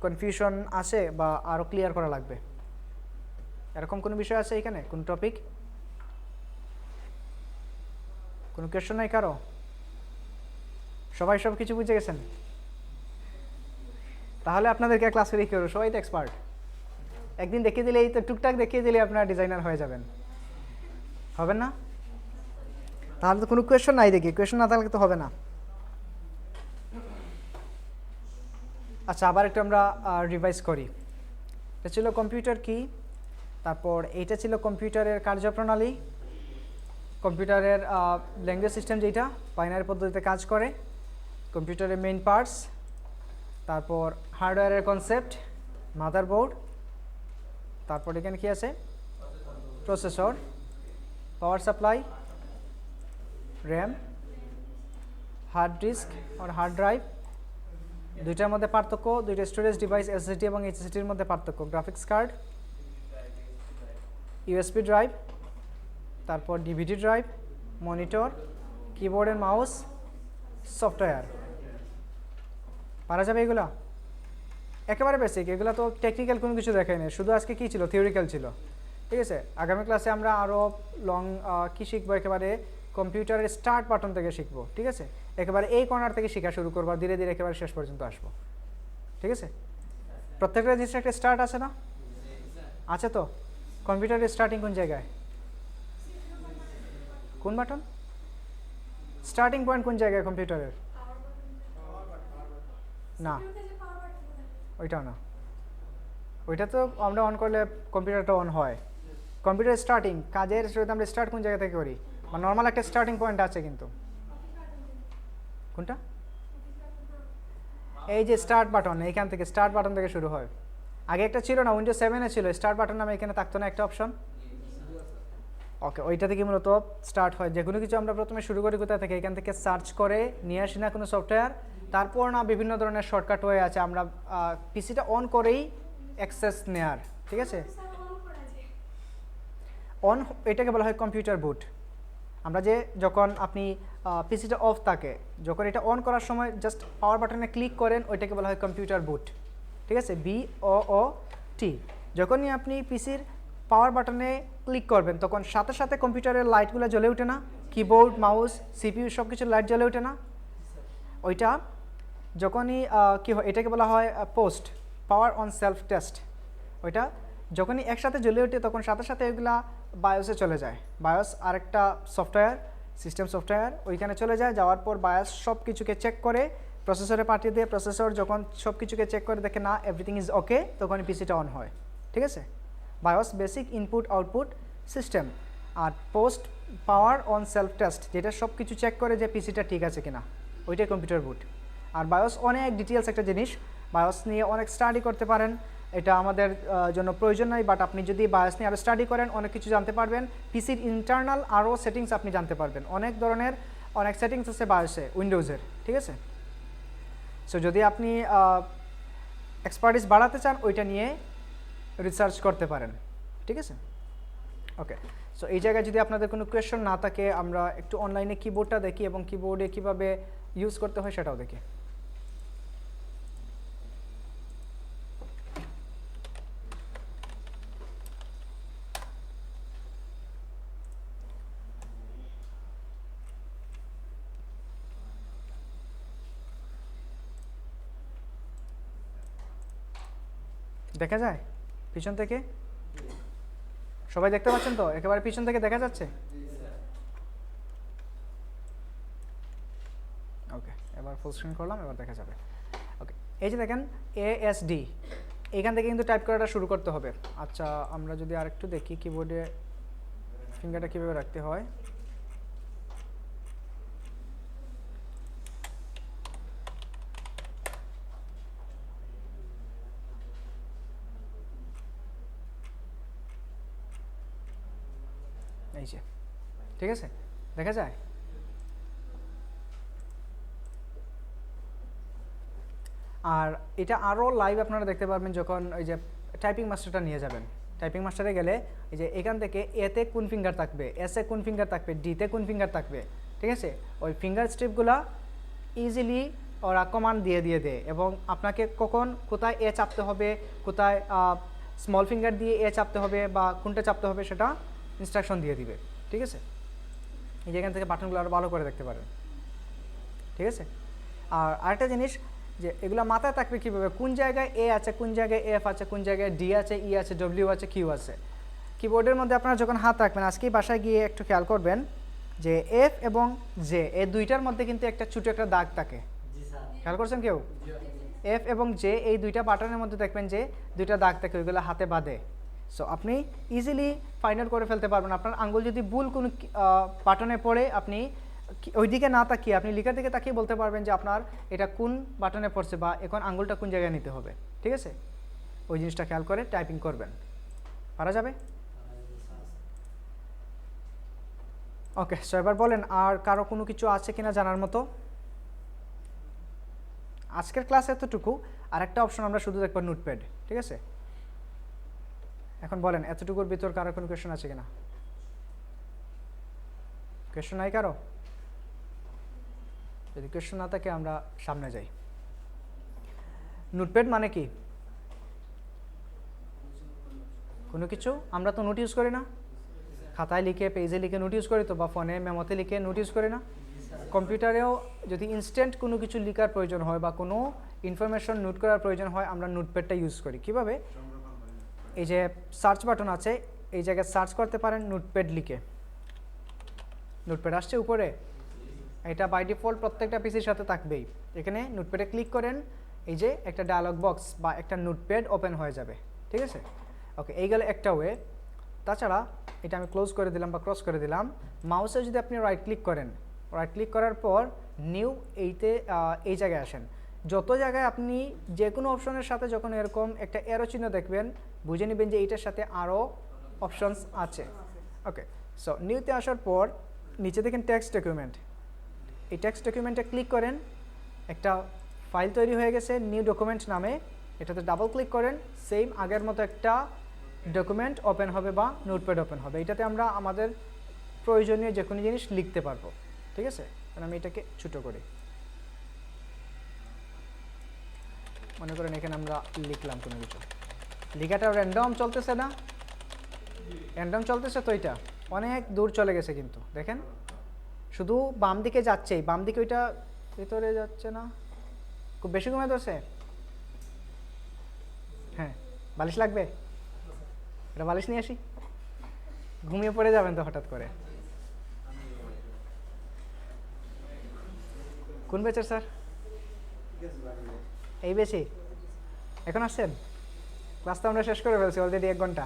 কনফিউশন আছে বা আরও ক্লিয়ার করা লাগবে, এরকম কোনো বিষয় আছে এখানে? কোন টপিক? কোনো কোয়েশন নাই কারো? সবাই সব কিছু বুঝে গেছেন? তাহলে আপনাদেরকে ক্লাস করে কি করবো, সবাই তো এক্সপার্ট। একদিন দেখিয়ে দিলেই তো, টুকটাক দেখিয়ে দিলে আপনারা ডিজাইনার হয়ে যাবেন, হবেন না? তাহলে তো কোনো কোয়েশন নাই দেখি, কোয়েশন না থাকলে তো হবে না। আচ্ছা, আবার একটু আমরা রিভাইজ করি। এটা ছিল কম্পিউটার কি, তারপর এইটা ছিল কম্পিউটারের কার্যপ্রণালী, কম্পিউটারের ল্যাঙ্গুয়েজ সিস্টেম যেটা বাইনারি পদ্ধতিতে কাজ করে, কম্পিউটারের মেইন পার্টস, তারপর হার্ডওয়্যারের কনসেপ্ট, মাদারবোর্ড, তারপর এখানে কি আছে processor, power supply, RAM, hard disk আর হার্ড ড্রাইভ, দুইটার মধ্যে পার্থক্য, দুইটা স্টোরেজ ডিভাইস এসএসডি এবং এইচএসডির মধ্যে পার্থক্য, গ্রাফিক্স কার্ড, ইউএসবি ড্রাইভ, তারপর DVD drive, monitor, keyboard and mouse, software. পারা যাবে এগুলো? একেবারে বেসিক, এগুলো তো টেকনিক্যাল কোনো কিছু দেখাই না, শুধু আজকে কী ছিল, থিওরিক্যাল ছিল। ঠিক আছে, আগামী ক্লাসে আমরা আরও লং কী শিখবো, একেবারে কম্পিউটারের স্টার্ট বাটন থেকে শিখবো। ঠিক আছে, একেবারে এই কর্নার থেকে শেখা শুরু করবো, ধীরে ধীরে একেবারে শেষ পর্যন্ত আসবো। ঠিক আছে, প্রত্যেকটা জিনিসের একটা স্টার্ট আছে না? আছে তো। কম্পিউটারের স্টার্টিং কোন জায়গায়? কোন বাটন? স্টার্টিং পয়েন্ট কোন জায়গায় কম্পিউটারের? না, ওইটাও না, ওইটা তো আমরা অন করলে কম্পিউটারটা অন হয়। কম্পিউটার স্টার্টিং কাজের শুরুতে আমরা স্টার্ট কোন জায়গা থেকে করি, বা নর্মাল একটা স্টার্টিং পয়েন্ট আছে কিন্তু। কোনটা? এই যে স্টার্ট বাটন, এইখান থেকে স্টার্ট বাটন থেকে শুরু হয়। আগে একটা ছিল না, উইন্ডোজ 7-এ ছিল স্টার্ট বাটন নামে, এখানে থাকতো না একটা অপশন? ওকে, ওইটা থেকে মূলত স্টার্ট হয়। যে কোনো কিছু আমরা প্রথমে শুরু করি কোথা থেকে, এখান থেকে সার্চ করে নিয়ে আসি না কোনো সফটওয়্যার, তারপর না বিভিন্ন ধরনের শর্টকাট ওয়ে আছে, আমরা পিসিটা অন করেই অ্যাক্সেস নেয়ার। ঠিক আছে, অন এটাকে বলা হয় কম্পিউটার বুট। আমরা যে যখন আপনি পিসিটা অফ থাকে, যখন এটা অন করার সময় জাস্ট পাওয়ার বাটনে ক্লিক করেন, ওইটাকে বলা হয় কম্পিউটার বুট। ঠিক আছে, BOOT। যখনই আপনি পিসির পাওয়ার বাটনে ক্লিক করবেন তখন সাথে সাথে কম্পিউটারের লাইটগুলো জ্বলে ওঠে না, কিবোর্ড, মাউস, সিপিইউ সব কিছুর লাইট জ্বলে ওঠে না? ওইটা যখনই কী হয়, এটাকে বলা হয় post power on self test. ওইটা যখনই একসাথে জ্বলে ওঠে তখন সাথে সাথে এগুলা বায়োসে চলে যায়। বায়োস আরেকটা সফটওয়্যার, সিস্টেম সফটওয়্যার, ওইখানে চলে যায়, যাওয়ার পর বায়োস সব কিছুকে চেক করে প্রসেসরে পাঠিয়ে দিয়ে, প্রসেসর যখন সব কিছুকে চেক করে দেখে না এভরিথিং ইজ ওকে, তখনই পিসিটা অন হয়। ঠিক আছে, BIOS basic input output system, আর POST power on self test, যেটা সব কিছু চেক করে যে পিসিটা ঠিক আছে কিনা, ওইটাই কম্পিউটার বুট। আর বায়োস অনেক ডিটেলস একটা জিনিস, বায়োস নিয়ে অনেক স্টাডি করতে পারেন, এটা আমাদের জন্য প্রয়োজন নাই, বাট আপনি যদি বায়োস নিয়ে আরও স্টাডি করেন অনেক কিছু জানতে পারবেন। পিসির ইন্টারনাল আরও সেটিংস আপনি জানতে পারবেন, অনেক ধরনের অনেক সেটিংস আছে বায়োসে, উইন্ডোজের। ঠিক আছে, সো যদি আপনি এক্সপার্টিস বাড়াতে চান ওইটা নিয়ে রিসার্চ করতে পারেন। ঠিক আছে, ওকে। সো এই জায়গায় যদি আপনাদের কোনো কোয়েশ্চন না থাকে, আমরা একটু অনলাইনে কিবোর্ডটা দেখি এবং কিবোর্ডে কীভাবে ইউজ করতে হয় সেটাও দেখি। দেখা যায় পিছন থেকে? সবাই দেখতে পাচ্ছেন তো? একেবারে পিছন থেকে দেখা যাচ্ছে? ওকে, এবার ফুল স্ক্রিন করলাম, এবার দেখা যাবে। ওকে, এই যে দেখেন ASD, এখান থেকে কিন্তু টাইপ করাটা শুরু করতে হবে। আচ্ছা, আমরা যদি আরেকটু দেখি কিবোর্ডে ফিঙ্গারটা কীভাবে রাখতে হয়। এই যে, ঠিক আছে, দেখা যায়? আর এটা আরও লাইভ আপনারা দেখতে পারবেন যখন ওই যে টাইপিং মাস্টারটা নিয়ে যাবেন। টাইপিং মাস্টারে গেলে এই যে এখান থেকে এতে কোন ফিঙ্গার থাকবে, এসে কোন ফিঙ্গার থাকবে, ডিতে কোন ফিঙ্গার থাকবে, ঠিক আছে, ওই ফিঙ্গার স্ট্রিপগুলো ইজিলি ওরা কমান্ড দিয়ে দেয় এবং আপনাকে কখন কোথায় এ চাপতে হবে, কোথায় স্মল ফিঙ্গার দিয়ে এ চাপতে হবে বা কোনটা চাপতে হবে সেটা ইনস্ট্রাকশন দিয়ে দিবে, ঠিক আছে। এই যে এখান থেকে বাটনগুলো আরও ভালো করে দেখতে পারেন, ঠিক আছে। আর আরেকটা জিনিস যে এগুলো মাথায় থাকবে কীভাবে, কোন জায়গায় এ আছে, কোন জায়গায় এফ আছে, কোন জায়গায় ডি আছে, ই আছে, ডব্লিউ আছে, কিউ আছে। কিবোর্ডের মধ্যে আপনারা যখন হাত রাখবেন, আজকেই বাসায় গিয়ে একটু খেয়াল করবেন যে এফ এবং জে এই দুইটার মধ্যে কিন্তু একটা ছোটো একটা দাগ থাকে, জি স্যার। খেয়াল করছেন কেউ? এফ এবং জে এই দুইটা বাটনের মধ্যে দেখবেন যে দুইটা দাগ থাকে, ওইগুলো হাতে বাঁধে। সো আপনি ইজিলি ফাইন্ড আউট করে ফেলতে পারবেন। আপনার আঙ্গুল যদি ভুল কোনো বাটনে পড়ে, আপনি ওইদিকে না তাকিয়ে আপনি লিখার দিকে তাকিয়ে বলতে পারবেন যে আপনার এটা কোন বাটনে পড়ছে বা এখন আঙ্গুলটা কোন জায়গায় নিতে হবে, ঠিক আছে। ওই জিনিসটা খেয়াল করে টাইপিং করবেন, পারা যাবে? ওকে, সো এবার বলেন আর কারো কোনো কিছু আছে কিনা জানার মতো? আজকের ক্লাস এতটুকু। আর একটা অপশন আমরা শুধু দেখব নোটপ্যাড, ঠিক আছে। এখন বলেন এতটুকুর ভিতর কারো কোনো কোয়েশ্চেন আছে কিনা? কোয়েশ্চেন নাই কারো? যদি কোয়েশ্চেন না থাকে আমরা সামনে যাই। নোটপ্যাড মানে কি? কোনো কিছু আমরা তো নোট ইউজ করি না, খাতায় লিখে পেজে লিখে নোট ইউজ করি তো, বা ফোনে মেমোতে লিখে নোট ইউজ করি না। কম্পিউটারেও যদি ইনস্ট্যান্ট কোনো কিছু লেখার প্রয়োজন হয় বা কোনো ইনফরমেশন নোট করার প্রয়োজন হয়, আমরা নোটপ্যাডটা ইউজ করি। কিভাবে? এই যে সার্চ বাটন আছে, এই জায়গায় সার্চ করতে পারেন নোটপ্যাড লিখে, নোটপ্যাড আসছে উপরে। এটা বাই ডিফল্ট প্রত্যেকটা পিসির সাথে থাকবেই। এখানে নোটপ্যাডে ক্লিক করেন, এই যে একটা ডায়লগ বক্স বা একটা নোটপ্যাড ওপেন হয়ে যাবে, ঠিক আছে। ওকে, এই গেলে একটা ওয়ে। তাছাড়া এটা আমি ক্লোজ করে দিলাম বা ক্রস করে দিলাম। মাউসে যদি আপনি রাইট ক্লিক করেন, রাইট ক্লিক করার পর নিউ এই জায়গায় আসেন। যত জায়গায় আপনি যে কোনো অপশনের সাথে যখন এরকম একটা এরো চিহ্ন দেখবেন, বুঝে নেবেন যে এইটার সাথে আরও অপশনস আছে। ওকে, সো নিউতে আসার পর নিচে দেখেন টেক্সট ডকুমেন্ট। এই টেক্সট ডকুমেন্টে ক্লিক করেন, একটা ফাইল তৈরি হয়ে গেছে নিউ ডকুমেন্ট নামে। এটাতে ডাবল ক্লিক করেন, সেম আগের মতো একটা ডকুমেন্ট ওপেন হবে বা নোটপ্যাড ওপেন হবে। এটাতে আমরা আমাদের প্রয়োজনীয় যে কোনো জিনিস লিখতে পারবো, ঠিক আছে। কারণ আমি এটাকে ছোটো করি, মনে করেন এখানে আমরা লিখলাম কোনো কিছু, লেখাটা র্যান্ডম চলতেছে না, র্যান্ডম চলতেছে তো এটা অনেক দূর চলে গেছে, কিন্তু দেখেন শুধু বাম দিকে যাচ্ছেই, বাম দিকে ওইটা ভেতরে যাচ্ছে না। খুব বেশি ঘুমিয়ে ধরছে? হ্যাঁ, বালিশ লাগবে? এটা বালিশ নিয়ে আসি, ঘুমিয়ে পড়ে যাবেন তো হঠাৎ করে। কোন ব্যাচের স্যার? এই বেশি এখন আসছেন? ক্লাস তো আমরা শেষ করে ফেলছি অলরেডি 1 ঘন্টা।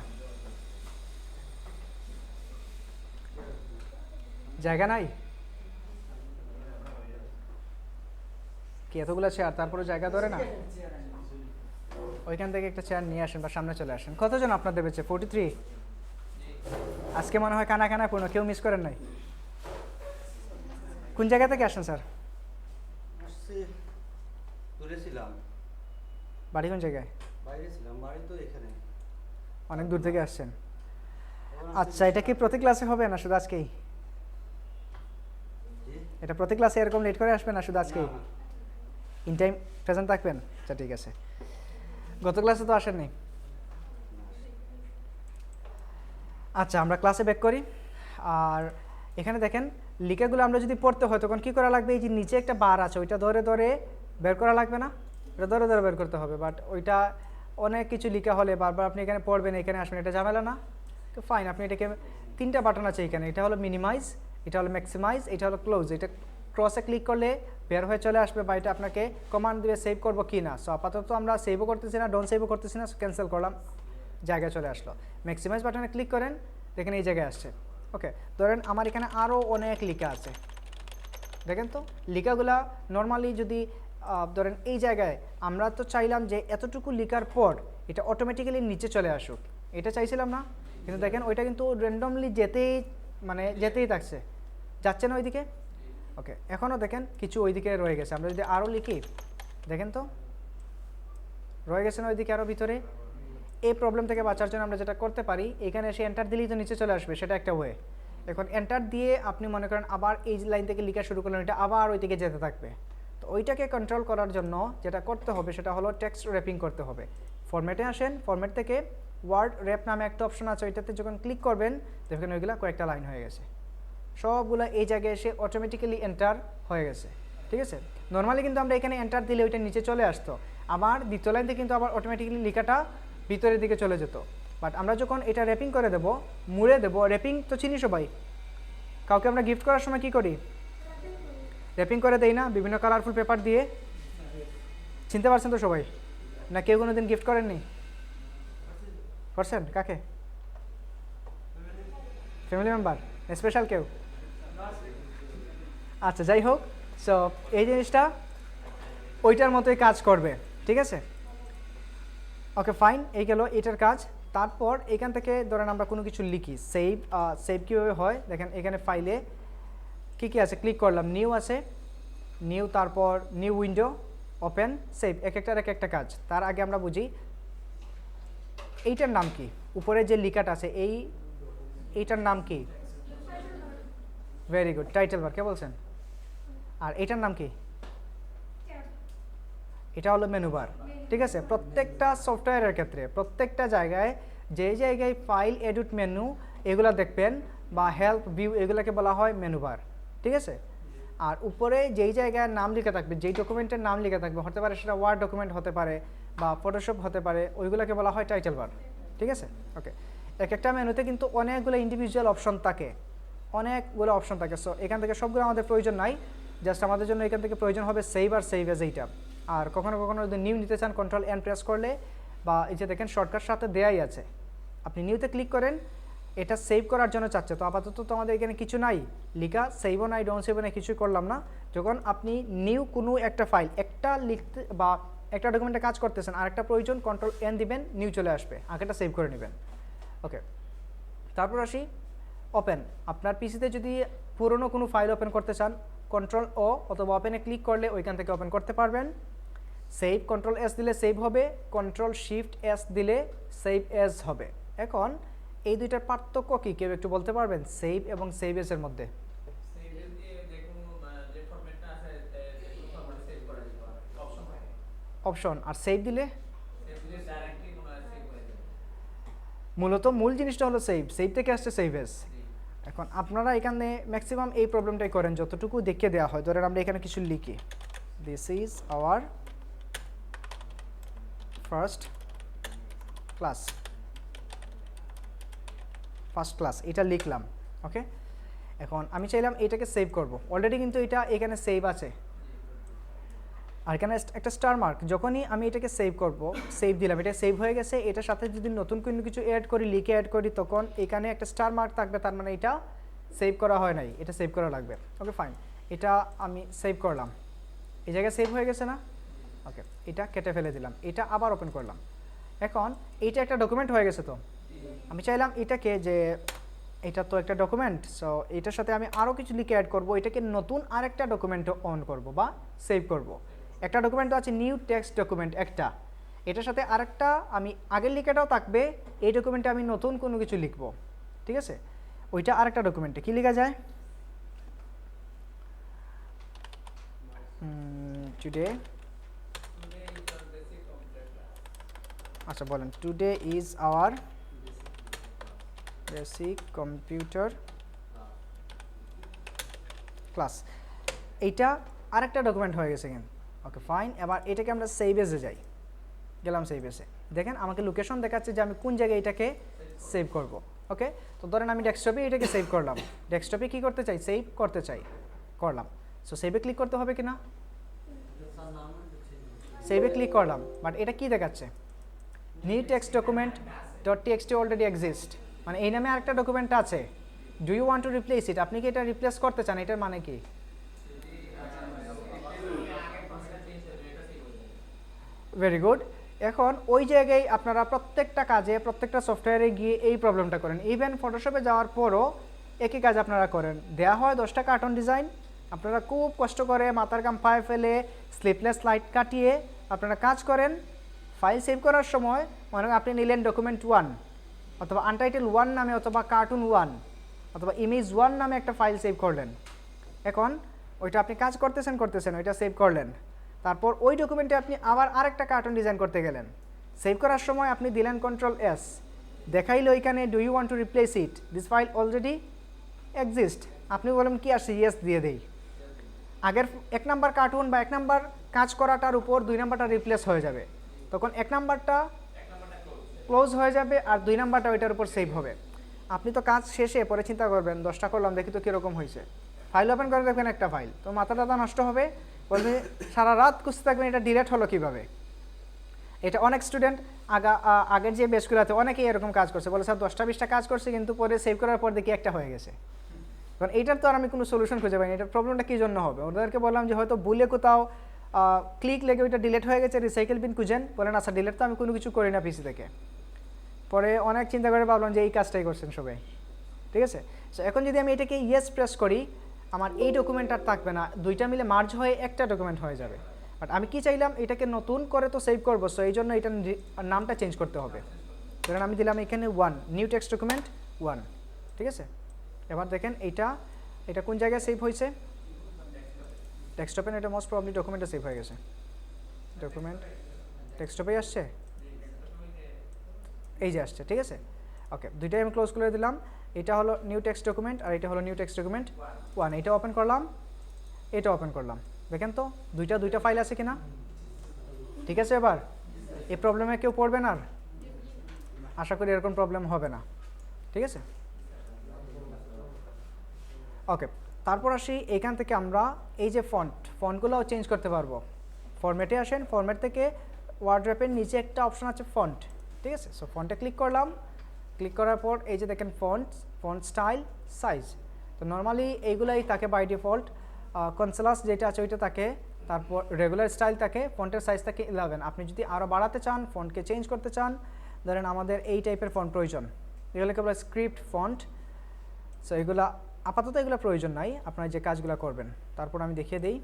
জায়গা নাই কি? এতগুলো চেয়ার, তারপরে জায়গা ধরে না? ওইখান থেকে একটা চেয়ার নিয়ে আসেন বা সামনে চলে আসেন। কতজন আপনাদের বেঁচে? 43। আজকে মনে হয় কানা কানা কোনো কেউ মিস করেন নাই। কোন জায়গা থেকে আসেন স্যার? দূরে ছিলাম। বাড়ি কোন জায়গায়? বাইরে ছিলাম, বাড়ি তো এখানে। অনেক দূর থেকে আসছেন। আচ্ছা, এটা কি প্রতি ক্লাসে হবে না শুধু আজকেই? এটা প্রতি ক্লাসে এরকম লেট করে আসবেন না শুধু আজকেই? ইন টাইম প্রেজেন্ট থাকবেন? আচ্ছা, ঠিক আছে। গত ক্লাসে তো আসেননি। আচ্ছা, আমরা ক্লাসে ব্যাক করি। আর এখানে দেখেন লিখাগুলো আমরা যদি পড়তে হয় তখন কী করা লাগবে? এই যে নিচে একটা বার আছে, ওইটা ধরে ধরে বের করা লাগবে না? এটা ধরে ধরে বের করতে হবে, বাট ওইটা অনেক কিছু লেখা হলে বারবার আপনি এখানে পড়বেন, এখানে আসবেন, এটা ঝামেলা না? তো ফাইন, আপনি এটাকে 3টা বাটন আছে এখানে, এটা হলো মিনিমাইজ, এটা হলো ম্যাক্সিমাইজ, এটা হলো ক্লোজ। এটা ক্রসে ক্লিক করলে বের হয়ে চলে আসবে, বা এটা আপনাকে কমান্ড দিয়ে সেভ করবো কি না। সো আপাতত আমরা সেভও করতেছি না, ডোন্ট সেভও করতেছি না, ক্যান্সেল করলাম, জায়গায় চলে আসলো। ম্যাক্সিমাইজ বাটনে ক্লিক করেন, দেখেন এই জায়গায় আসছে। ওকে, ধরেন আমার এখানে আরও অনেক লেখা আছে, দেখেন তো লেখাগুলা নর্মালি যদি ধরেন এই জায়গায় আমরা তো চাইলাম যে এতটুকু লেখার পর এটা অটোমেটিক্যালি নিচে চলে আসুক, এটা চাইছিলাম না, কিন্তু দেখেন ওইটা কিন্তু র্যান্ডমলি যেতেই থাকছে, যাচ্ছে না ওইদিকে। ওকে, এখনও দেখেন কিছু ওইদিকে রয়ে গেছে, আমরা যদি আরও লিখি দেখেন তো রয়ে গেছে না ওইদিকে আরও ভিতরে। এই প্রবলেম থেকে বাঁচার জন্য আমরা যেটা করতে পারি, এখানে এসে এন্টার দিলেই তো নিচে চলে আসবে, সেটা একটা ওয়ে। এখন এন্টার দিয়ে আপনি মনে করেন আবার এই লাইন থেকে লেখা শুরু করলেন, এটা আবার ওইদিকে যেতে থাকবে। তো ওইটাকে কন্ট্রোল করার জন্য যেটা করতে হবে সেটা হলো টেক্সট র্যাপিং করতে হবে। ফরম্যাটে আসেন, ফরম্যাট থেকে ওয়ার্ড র্যাপ নামে একটা অপশন আছে, ওইটাতে যখন ক্লিক করবেন দেখবেন ওইগুলা কয়েকটা লাইন হয়ে গেছে, সবগুলো এই জায়গায় এসে অটোমেটিক্যালি এন্টার হয়ে গেছে। ঠিক আছে, নর্মালি কিন্তু আমরা এখানে এন্টার দিলে ওইটা নিচে চলে আসতো, আবার দ্বিতীয় লাইন থেকে কিন্তু আবার অটোমেটিক্যালি লেখাটা ভিতরের দিকে চলে যেত। বাট আমরা যখন এটা র্যাপিং করে দেবো, মুড়ে দেবো, র্যাপিং তো চিনি সবাই, কাউকে আমরা গিফট করার সময় কি করি, র্যাপিং করে দেই না বিভিন্ন কালারফুল পেপার দিয়ে, চিনতে পারছেন তো সবাই না? কেউ কোনো দিন গিফট করেননি? করছেন? কাকে? ফ্যামিলি মেম্বার, স্পেশাল কেউ? আচ্ছা, যাই হোক, সো এই জিনিসটা ওইটার মতোই কাজ করবে। ঠিক আছে, ওকে ফাইন, এই গেল এটার কাজ। তারপর এখান থেকে ধরেন আমরা কোনো কিছু লিখি, সেভ কীভাবে হয় দেখেন, এখানে ফাইলে কী কী আছে, ক্লিক করলাম, নিউ আছে, নিউ, তারপর নিউ উইন্ডো, ওপেন, সেভ, এক একটা কাজ। তার আগে আমরা বুঝি এইটার নাম কি, উপরে যে লেখাটা আছে এইটার নাম কি? Very good, title bar. কে বলছেন? আর এইটার নাম কি? এটা হলো মেনু বার। ঠিক আছে, প্রত্যেকটা সফটওয়্যারের ক্ষেত্রে প্রত্যেকটা জায়গায় যে জায়গায় ফাইল, এডিট, মেনু এগুলো দেখবেন, বা হেল্প, ভিউ, এগুলোকে বলা হয় মেনু বার। ঠিক আছে, আর উপরে যেই জায়গায় নাম লেখা থাকবে, যেই ডকুমেন্টের নাম লেখা থাকবে, হতে পারে সেটা ওয়ার্ড ডকুমেন্ট হতে পারে বা ফটোশপ হতে পারে, ওইগুলোকে বলা হয় টাইটেল বার। ঠিক আছে, ওকে, একটা মেনুতে কিন্তু অনেকগুলো ইন্ডিভিজুয়াল অপশন থাকে, অনেকগুলো অপশন থাকে। সো এখান থেকে সবগুলো আমাদের প্রয়োজন নাই, জাস্ট আমাদের জন্য এখান থেকে প্রয়োজন হবে সেভ আর সেভ এজ এইটা। আর কখনো কখনো যদি নিউ নিতে চান, কন্ট্রোল এন প্রেস করলে, বা এই যে দেখেন শর্টকাট সাথে দেয়াই আছে, আপনি নিউতে ক্লিক করেন, এটা সেভ করার জন্য চাচ্ছে। তো আপাতত তো আমাদের এখানে কিছু নাই লিখা, সেভও নাই, ডোন্ট সেভও নাই, কিছুই করলাম না। যখন আপনি নিউ কোনো একটা ফাইল একটা লিখতে বা একটা ডকুমেন্টে কাজ করতেছেন, আর একটা প্রয়োজন, কন্ট্রোল এন দিবেন, নিউ চলে আসবে, আগেটা সেভ করে নেবেন। ওকে, তারপর আসি ওপেন। আপনার পিসিতে যদি পুরনো কোনো ফাইল ওপেন করতে চান, কন্ট্রোল ও অথবা ওপেনে ক্লিক করলে ওইখান থেকে ওপেন করতে পারবেন। সেভ, কন্ট্রোল এস দিলে সেভ হবে, কন্ট্রোল শিফট এস দিলে সেভ এজ হবে। এখন এই দুইটার পার্থক্য কি কেউ একটু বলতে পারবেন, সেভ এবং সেভ এজের মধ্যে? সেভ দিয়ে যে কোনো যে ফরম্যাটটা আছে যে কোনো ফরম্যাটে সেভ করা যেতে পারে, অপশন থাকে। অপশন। আর সেভ দিলে সেভ দিয়ে ডাইরেক্টলি কোনো সেভ হয়ে যাবে। মূলত মূল জিনিসটা হলো সেভ, সেভ থেকে আসছে সেভ এজ। এখন আপনারা এখানে ম্যাক্সিমাম এই প্রবলেমটাই করেন, যতটুকু দেখিয়ে দেওয়া হয়। ধরেন আমরা এখানে কিছু লিখি, this is our first class, এটা লিখলাম। ওকে, এখন আমি চাইলাম এটাকে সেভ করব, অলরেডি কিন্তু এটা এখানে সেভ আছে, আর এখানে একটা স্টার মার্ক। যখনই আমি এটাকে সেভ করব, সেভ দিলাম, এটা সেভ হয়ে গেছে। এটার সাথে যদি নতুন কোনো কিছু অ্যাড করি, লিখে অ্যাড করি, তখন এখানে একটা স্টার মার্ক থাকবে, তার মানে এটা সেভ করা হয় নাই, এটা সেভ করা লাগবে। ওকে ফাইন, এটা আমি সেভ করলাম, এই জায়গায় সেভ হয়ে গেছে না? ওকে, এটা কেটে ফেলে দিলাম, এটা আবার ওপেন করলাম। এখন এইটা একটা ডকুমেন্ট হয়ে গেছে। তো আমি চাইলাম এটাকে যে এটা তো একটা ডকুমেন্ট, সো এটার সাথে আমি আরও কিছু লিখে অ্যাড করব, এটাকে নতুন আরেকটা ডকুমেন্টও অন করব বা সেভ করব। একটা ডকুমেন্ট আছে নিউ টেক্সট ডকুমেন্ট একটা, এটার সাথে আরেকটা আমি আগের লেখাটাও থাকবে, এই ডকুমেন্টে আমি নতুন কোনো কিছু লিখব। ঠিক আছে, ওইটা আরেকটা ডকুমেন্টে কী লেখা যায়, টুডে, আচ্ছা বলেন, today is our basic computer class. এইটা আরেকটা ডকুমেন্ট হয়ে গেছে কিন্তু। ওকে ফাইন, এবার এটাকে আমরা সেভ এজে যাই। গেলাম সেভ এসে। দেখেন আমাকে লোকেশন দেখাচ্ছে যে আমি কোন জায়গায় এটাকে সেভ করব। ওকে, তো ধরেন আমি ডেস্কটপে এটাকে সেভ করলাম। ডেস্কটপে কি করতে চাই? সেভ করতে চাই, করলাম। সো সেভে ক্লিক করতে হবে কিনা? স্যার নাম দিচ্ছি। সেভে ক্লিক করলাম, বাট এটা কি দেখাচ্ছে? New text document dot TXT already exist, মানে এই নামে আরেকটা ডকুমেন্ট আছে। Do you want to replace it? আপনি কি এটা রিপ্লেস করতে চান? এটার মানে কি? Very good. এখন ওই জায়গায় আপনারা প্রত্যেকটা কাজে, প্রত্যেকটা সফটওয়্যারে গিয়ে এই প্রবলেমটা করেন। ইভেন ফটোশপে যাওয়ার পরও একই কাজ আপনারা করেন। দেয়া হয় 10টা কার্টুন ডিজাইন, আপনারা খুব কষ্ট করে মাথার ঘাম পায়ে ফেলে স্লিপলেস লাইট কাটিয়ে আপনারা কাজ করেন। ফাইল সেভ করার সময় মনে হয় আপনি নিলেন ডকুমেন্ট 1 অথবা আনটাইটেল 1 নামে, অথবা কার্টুন 1 অথবা ইমেজ 1 নামে একটা ফাইল সেভ করলেন। এখন ওইটা আপনি কাজ করতেছেন ওইটা সেভ করলেন। তারপর ওই ডকুমেন্টে আপনি আবার আরেকটা কার্টুন ডিজাইন করতে গেলেন। সেভ করার সময় আপনি দিলেন Ctrl+S, দেখাইলো এখানে do you want to replace it, this file already exist. আপনি বলেন কি আসছে? ইয়েস দিয়ে দেই। আগের 1 নাম্বার কার্টুন বা 1 নাম্বার কাজ করাটার উপর 2 নাম্বারটা রিপ্লেস হয়ে যাবে। তখন 1 নাম্বারটা ক্লোজ হয়ে যাবে আর 2 নাম্বারটা ওইটার উপর সেভ হবে। আপনি তো কাজ শেষে পরে চিন্তা করবেন 10টা করলাম, দেখি তো কীরকম হয়েছে। ফাইল ওপেন করে দেখবেন একটা ফাইল, তো মাথা টাথা নষ্ট হবে, বলবে সারা রাত খুঁজতে থাকবেন এটা ডিলেট হলো কীভাবে। এটা অনেক স্টুডেন্ট আগের যে বেসগুলোতে অনেকেই এরকম কাজ করছে, বলে স্যার 10টা 20টা কাজ করছে কিন্তু পরে সেভ করার পর দেখি একটা হয়ে গেছে। কারণ এইটার তো আর আমি কোনো সলিউশন খুঁজে পাইনি। এটার প্রবলেমটা কী জন্য হবে? ওদেরকে বললাম যে হয়তো ভুলে কোথাও ক্লিক লেগে ওইটা ডিলেট হয়ে গেছে, রিসাইকেল বিন খুঁজেন। বলেন আচ্ছা ডিলেট তো আমি কোনো কিছু করি না পিসি থেকে। পরে অনেক চিন্তা করে ভাবলাম যে এই কাজটাই করছেন সবাই, ঠিক আছে। সো এখন যদি আমি এটাকে ইয়েস প্রেস করি, আমার এই ডকুমেন্ট আর থাকবে না, 2টা মিলে মার্জ হয়ে একটা ডকুমেন্ট হয়ে যাবে। বাট আমি কি চাইলাম? এটাকে নতুন করে তো সেভ করবো, সো এই জন্য এটার নামটা চেঞ্জ করতে হবে। ধরেন আমি দিলাম এখানে 1, নিউ টেক্সট ডকুমেন্ট 1, ঠিক আছে। এবার দেখেন এটা কোন জায়গায় সেভ হয়েছে? ডেস্কটপে। এটা মোস্ট প্রবলি ডকুমেন্টে সেভ হয়ে গেছে। ডকুমেন্ট ডেস্কটপেই আসছে, এই যে আসছে, ঠিক আছে। ওকে, দুইটাই আমি ক্লোজ করে দিলাম। এটা হলো নিউ টেক্সট ডকুমেন্ট আর এটা হলো নিউ টেক্সট ডকুমেন্ট 1। এটা ওপেন করলাম, এটা ওপেন করলাম, দেখেন তো দুইটা ফাইল আছে কিনা? ঠিক আছে। এবার এই প্রবলেমে কেউ পড়বে না আর, আশা করি এরকম প্রবলেম হবে না, ঠিক আছে। ওকে, তারপর আসি এখান থেকে আমরা এই যে ফন্টগুলোও চেঞ্জ করতে পারবো। ফরম্যাটে আসেন, ফরম্যাট থেকে ওয়ার্ড্রপের নিচে একটা অপশন আছে ফন্ট, ঠিক আছে। সো ফন্টে ক্লিক করলাম, ক্লিক করার পর এই যে দেখেন ফন্ট স্টাইল, সাইজ। তো নর্মালি এইগুলাই থাকে বাই ডিফল্ট। কনসেলাস যেটা আছে ওইটা থাকে, তারপর রেগুলার স্টাইল থাকে, ফন্টের সাইজ থাকে 11। আপনি যদি আরও বাড়াতে চান, ফন্টকে চেঞ্জ করতে চান, ধরেন আমাদের এই টাইপের ফন্ট প্রয়োজন, এগুলোকে বলে স্ক্রিপ্ট ফন্ট। সো এগুলা আপাতত এগুলো প্রয়োজন নাই, আপনারা যে কাজগুলো করবেন। তারপর আমি দেখিয়ে দিই।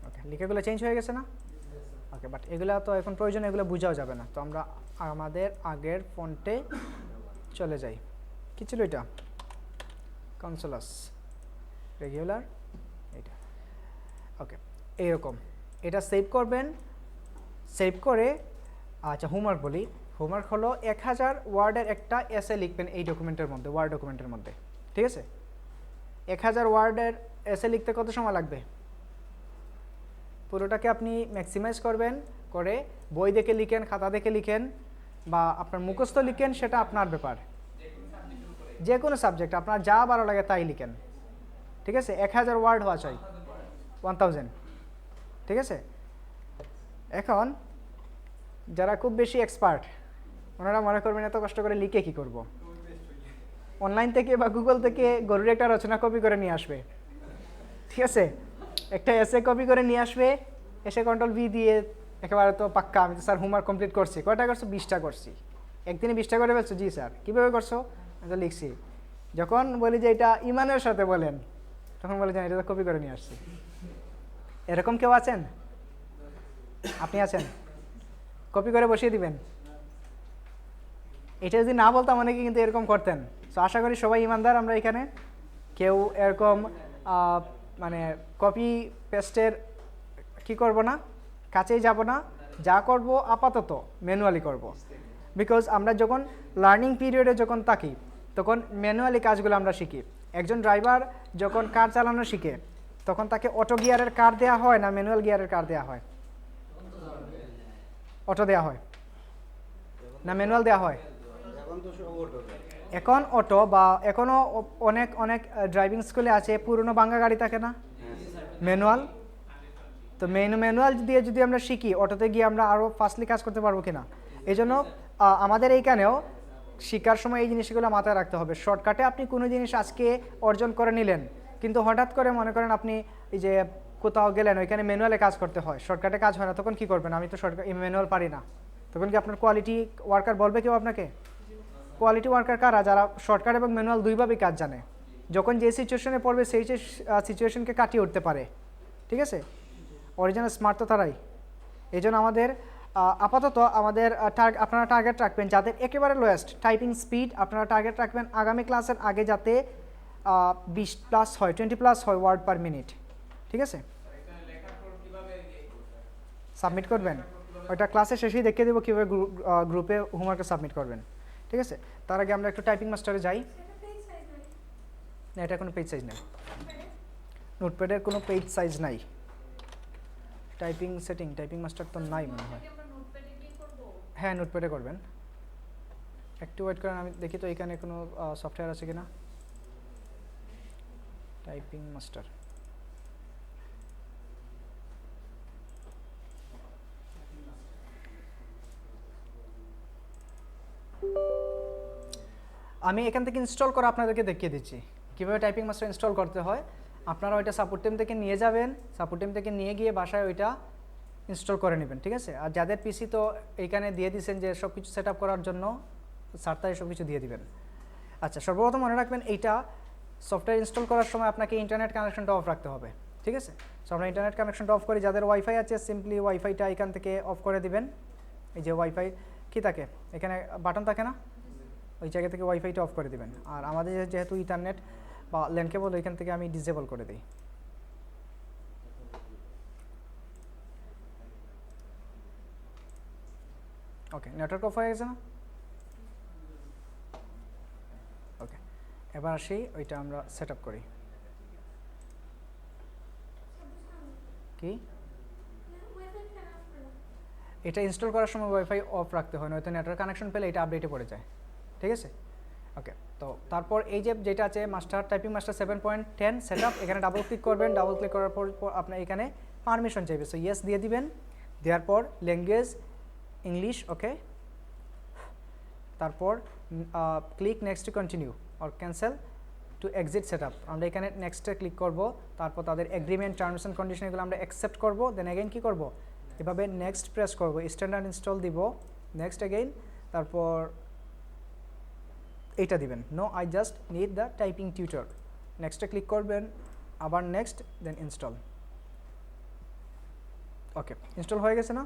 ওকে, লিখেগুলো চেঞ্জ হয়ে গেছে না? ওকে, বাট এগুলো তো এখন প্রয়োজন, এগুলো বোঝাও যাবে না। তো আমরা আমাদের আগের ফন্টে চলে যাই। কী ছিল এটা? কনসোলাস, রেগুলার, এটা। ওকে, এইরকম এটা সেভ করবেন। সেভ করে আচ্ছা হোমওয়ার্ক বলি। হোমওয়ার্ক হলো 1000 ওয়ার্ডের একটা এসে লিখবেন এই ডকুমেন্টের মধ্যে, ওয়ার্ড ডকুমেন্টের মধ্যে, ঠিক আছে। 1000 ওয়ার্ডের এসে লিখতে কত সময় লাগবে? পুরোটাকে আপনি ম্যাক্সিমাইজ করবেন, করে বই দেখে লিখেন, খাতা দেখে লিখেন, বা আপনার মুখস্থ লিখেন, সেটা আপনার ব্যাপার। যে কোনো সাবজেক্ট আপনার যা ভালো লাগে তাই লিখেন, ঠিক আছে। 1000 ওয়ার্ড হওয়া চাই, 1000, ঠিক আছে। এখন যারা খুব বেশি এক্সপার্ট, ওনারা মনে করবেন এত কষ্ট করে লিখে কি করব। অনলাইন থেকে বা গুগল থেকে গরুর একটা রচনা কপি করে নিয়ে আসবে, ঠিক আছে। একটা এসে কপি করে নিয়ে আসবে, এসে Ctrl+V দিয়ে একেবারে তো পাক্কা, আমি তো স্যার হোমওয়ার্ক কমপ্লিট করছি। কয়টা করছো? 20টা করছি। একদিনে 20টা করে ফেলছো? জি স্যার। কীভাবে করছো? আমি তো লিখছি। যখন বলি যে এটা ইমানের সাথে বলেন, তখন বলে যে এটা তো কপি করে নিয়ে আসছি। এরকম কেউ আছেন? আপনি আছেন? কপি করে বসিয়ে দিবেন। এটা যদি না বলতাম অনেকে কিন্তু এরকম করতেন। সো আশা করি সবাই ইমানদার আমরা এখানে, কেউ এরকম মানে কপি পেস্টের কি করব না, কাছেই যাব না। যা করব আপাতত ম্যানুয়ালি করব, বিকজ আমরা যখন লার্নিং পিরিয়ডে যখন থাকি তখন ম্যানুয়ালি কাজগুলো আমরা শিখি। একজন ড্রাইভার যখন কার চালানো শিখে তখন তাকে অটো গিয়ারের কার দেওয়া হয় না ম্যানুয়াল গিয়ারের কার দেওয়া হয়? অটো দেওয়া হয়। না ম্যানুয়াল দেওয়া হয়? এখন তো সব অটো এখন অটো বা এখনও অনেক অনেক ড্রাইভিং স্কুলে আছে পুরনো বাঙ্গা গাড়ি থাকে না ম্যানুয়াল, তো ম্যানুয়াল দিয়ে যদি আমরা শিখি অটোতে গিয়ে আমরা আরও ফাস্টলি কাজ করতে পারবো কিনা। এই জন্য আমাদের এইখানেও শেখার সময় এই জিনিসগুলো মাথায় রাখতে হবে। শর্টকাটে আপনি কোনো জিনিস আজকে অর্জন করে নিলেন, কিন্তু হঠাৎ করে মনে করেন আপনি এই যে কোথাও গেলেন ওইখানে ম্যানুয়ালে কাজ করতে হয়, শর্টকাটে কাজ হয় না, তখন কি করবেন? আমি তো শর্টকাট ম্যানুয়াল পারি না, তখন কি আপনার কোয়ালিটি ওয়ার্কার বলবে কেউ আপনাকে? কোয়ালিটি ওয়ার্কার কারা? যারা শর্টকাট এবং ম্যানুয়াল দুইভাবেই কাজ জানে, যখন যে সিচুয়েশনে পড়বে সেই সিচুয়েশনকে কাটিয়ে উঠতে পারে, ঠিক আছে? অরিজিনাল স্মার্ট তো তারাই। এই জন্য আমাদের আপাতত আমাদের আপনারা টার্গেট রাখবেন যাদের একেবারে লোয়েস্ট টাইপিং স্পিড, আপনারা টার্গেট রাখবেন আগামী ক্লাসের আগে যাতে 20+ হয়, 20+ হয় ওয়ার্ড পার মিনিট, ঠিক আছে? সাবমিট করবেন ওইটা ক্লাসে শেষেই দেখিয়ে দেবো কীভাবে গ্রুপে হোমওয়ার্কে সাবমিট করবেন, ঠিক আছে? তার আগে আমরা একটু টাইপিং মাস্টারে যাই। সেটা পেজ সাইজ নাই না, এটা কোনো পেজ সাইজ নাই, নোটপ্যাডে। নোটপ্যাডের কোনো পেজ সাইজ নাই। টাইপিং সেটিং টাইপিং মাস্টার তো নাই মনে হয়। হ্যাঁ নোটপ্যাডে করবেন, একটু ওয়েট করেন, আমি দেখি তো এখানে কোনো সফটওয়্যার আছে কিনা। টাইপিং মাস্টার আমি এখান থেকে ইনস্টল করা আপনাদেরকে দেখিয়ে দিচ্ছি কীভাবে টাইপিং মাস্টার ইনস্টল করতে হয়। আপনারা ওইটা সাপোর্ট টিম থেকে নিয়ে যাবেন, সাপোর্ট টিম থেকে নিয়ে গিয়ে বাসায় ওইটা ইনস্টল করে নেবেন, ঠিক আছে? আর যাদের পিসি তো এইখানে দিয়ে দিয়েছেন যে সব কিছু সেট আপ করার জন্য, স্যার সব কিছু দিয়ে দিবেন। আচ্ছা, সর্বপ্রথম মনে রাখবেন এইটা সফটওয়্যার ইনস্টল করার সময় আপনাকে ইন্টারনেট কানেকশনটা অফ রাখতে হবে, ঠিক আছে? সো আমরা ইন্টারনেট কানেকশনটা অফ করি। যাদের ওয়াইফাই আছে সিম্পলি ওয়াইফাইটা এখান থেকে অফ করে দিবেন। এই যে ওয়াইফাই কি থাকে এখানে বাটন থাকে না, ওই জায়গা থেকে ওয়াইফাইটা অফ করে দিবেন। আর আমাদের যেহেতু ইন্টারনেট বা ল্যান্ড কেবল ওইখান থেকে আমি ডিসেবল করে দিই। ওকে, নেটওয়ার্ক অফ হয়ে গেছে না? ওকে, এবার আসি ওইটা আমরা সেট আপ করি। কি ওয়াইফাই কেন অফ করলাম? এটা ইনস্টল করার সময় ওয়াইফাই অফ রাখতে হয়, নয়তো নেটওয়ার্ক কানেকশন পেলে এটা আপডেটে পড়ে যায়, ঠিক আছে? ওকে, তো তারপর এই যে যেটা আছে master typing master 7.10 set up, এখানে ডাবল ক্লিক করবেন। ডাবল ক্লিক করার পর আপনার এখানে পারমিশন চাইবে, সো ইয়েস দিয়ে দিবেন। দেওয়ার পর ল্যাঙ্গুয়েজ ইংলিশ, ওকে। তারপর click next to continue or cancel to exit set up, আমরা এখানে নেক্সটে ক্লিক করব। তারপর তাদের এগ্রিমেন্ট টার্মস অ্যান্ড কন্ডিশন এগুলো আমরা অ্যাকসেপ্ট করব। দেন অ্যাগেন কী করব, এভাবে নেক্সট প্রেস করব, স্ট্যান্ডার্ড ইনস্টল দিব, নেক্সট অ্যাগেইন, তারপর এইটা দিবেন, no I just need the typing tutor, নেক্সটে ক্লিক করবেন, আবার next, then install. Okay, install হয়ে গেছে না?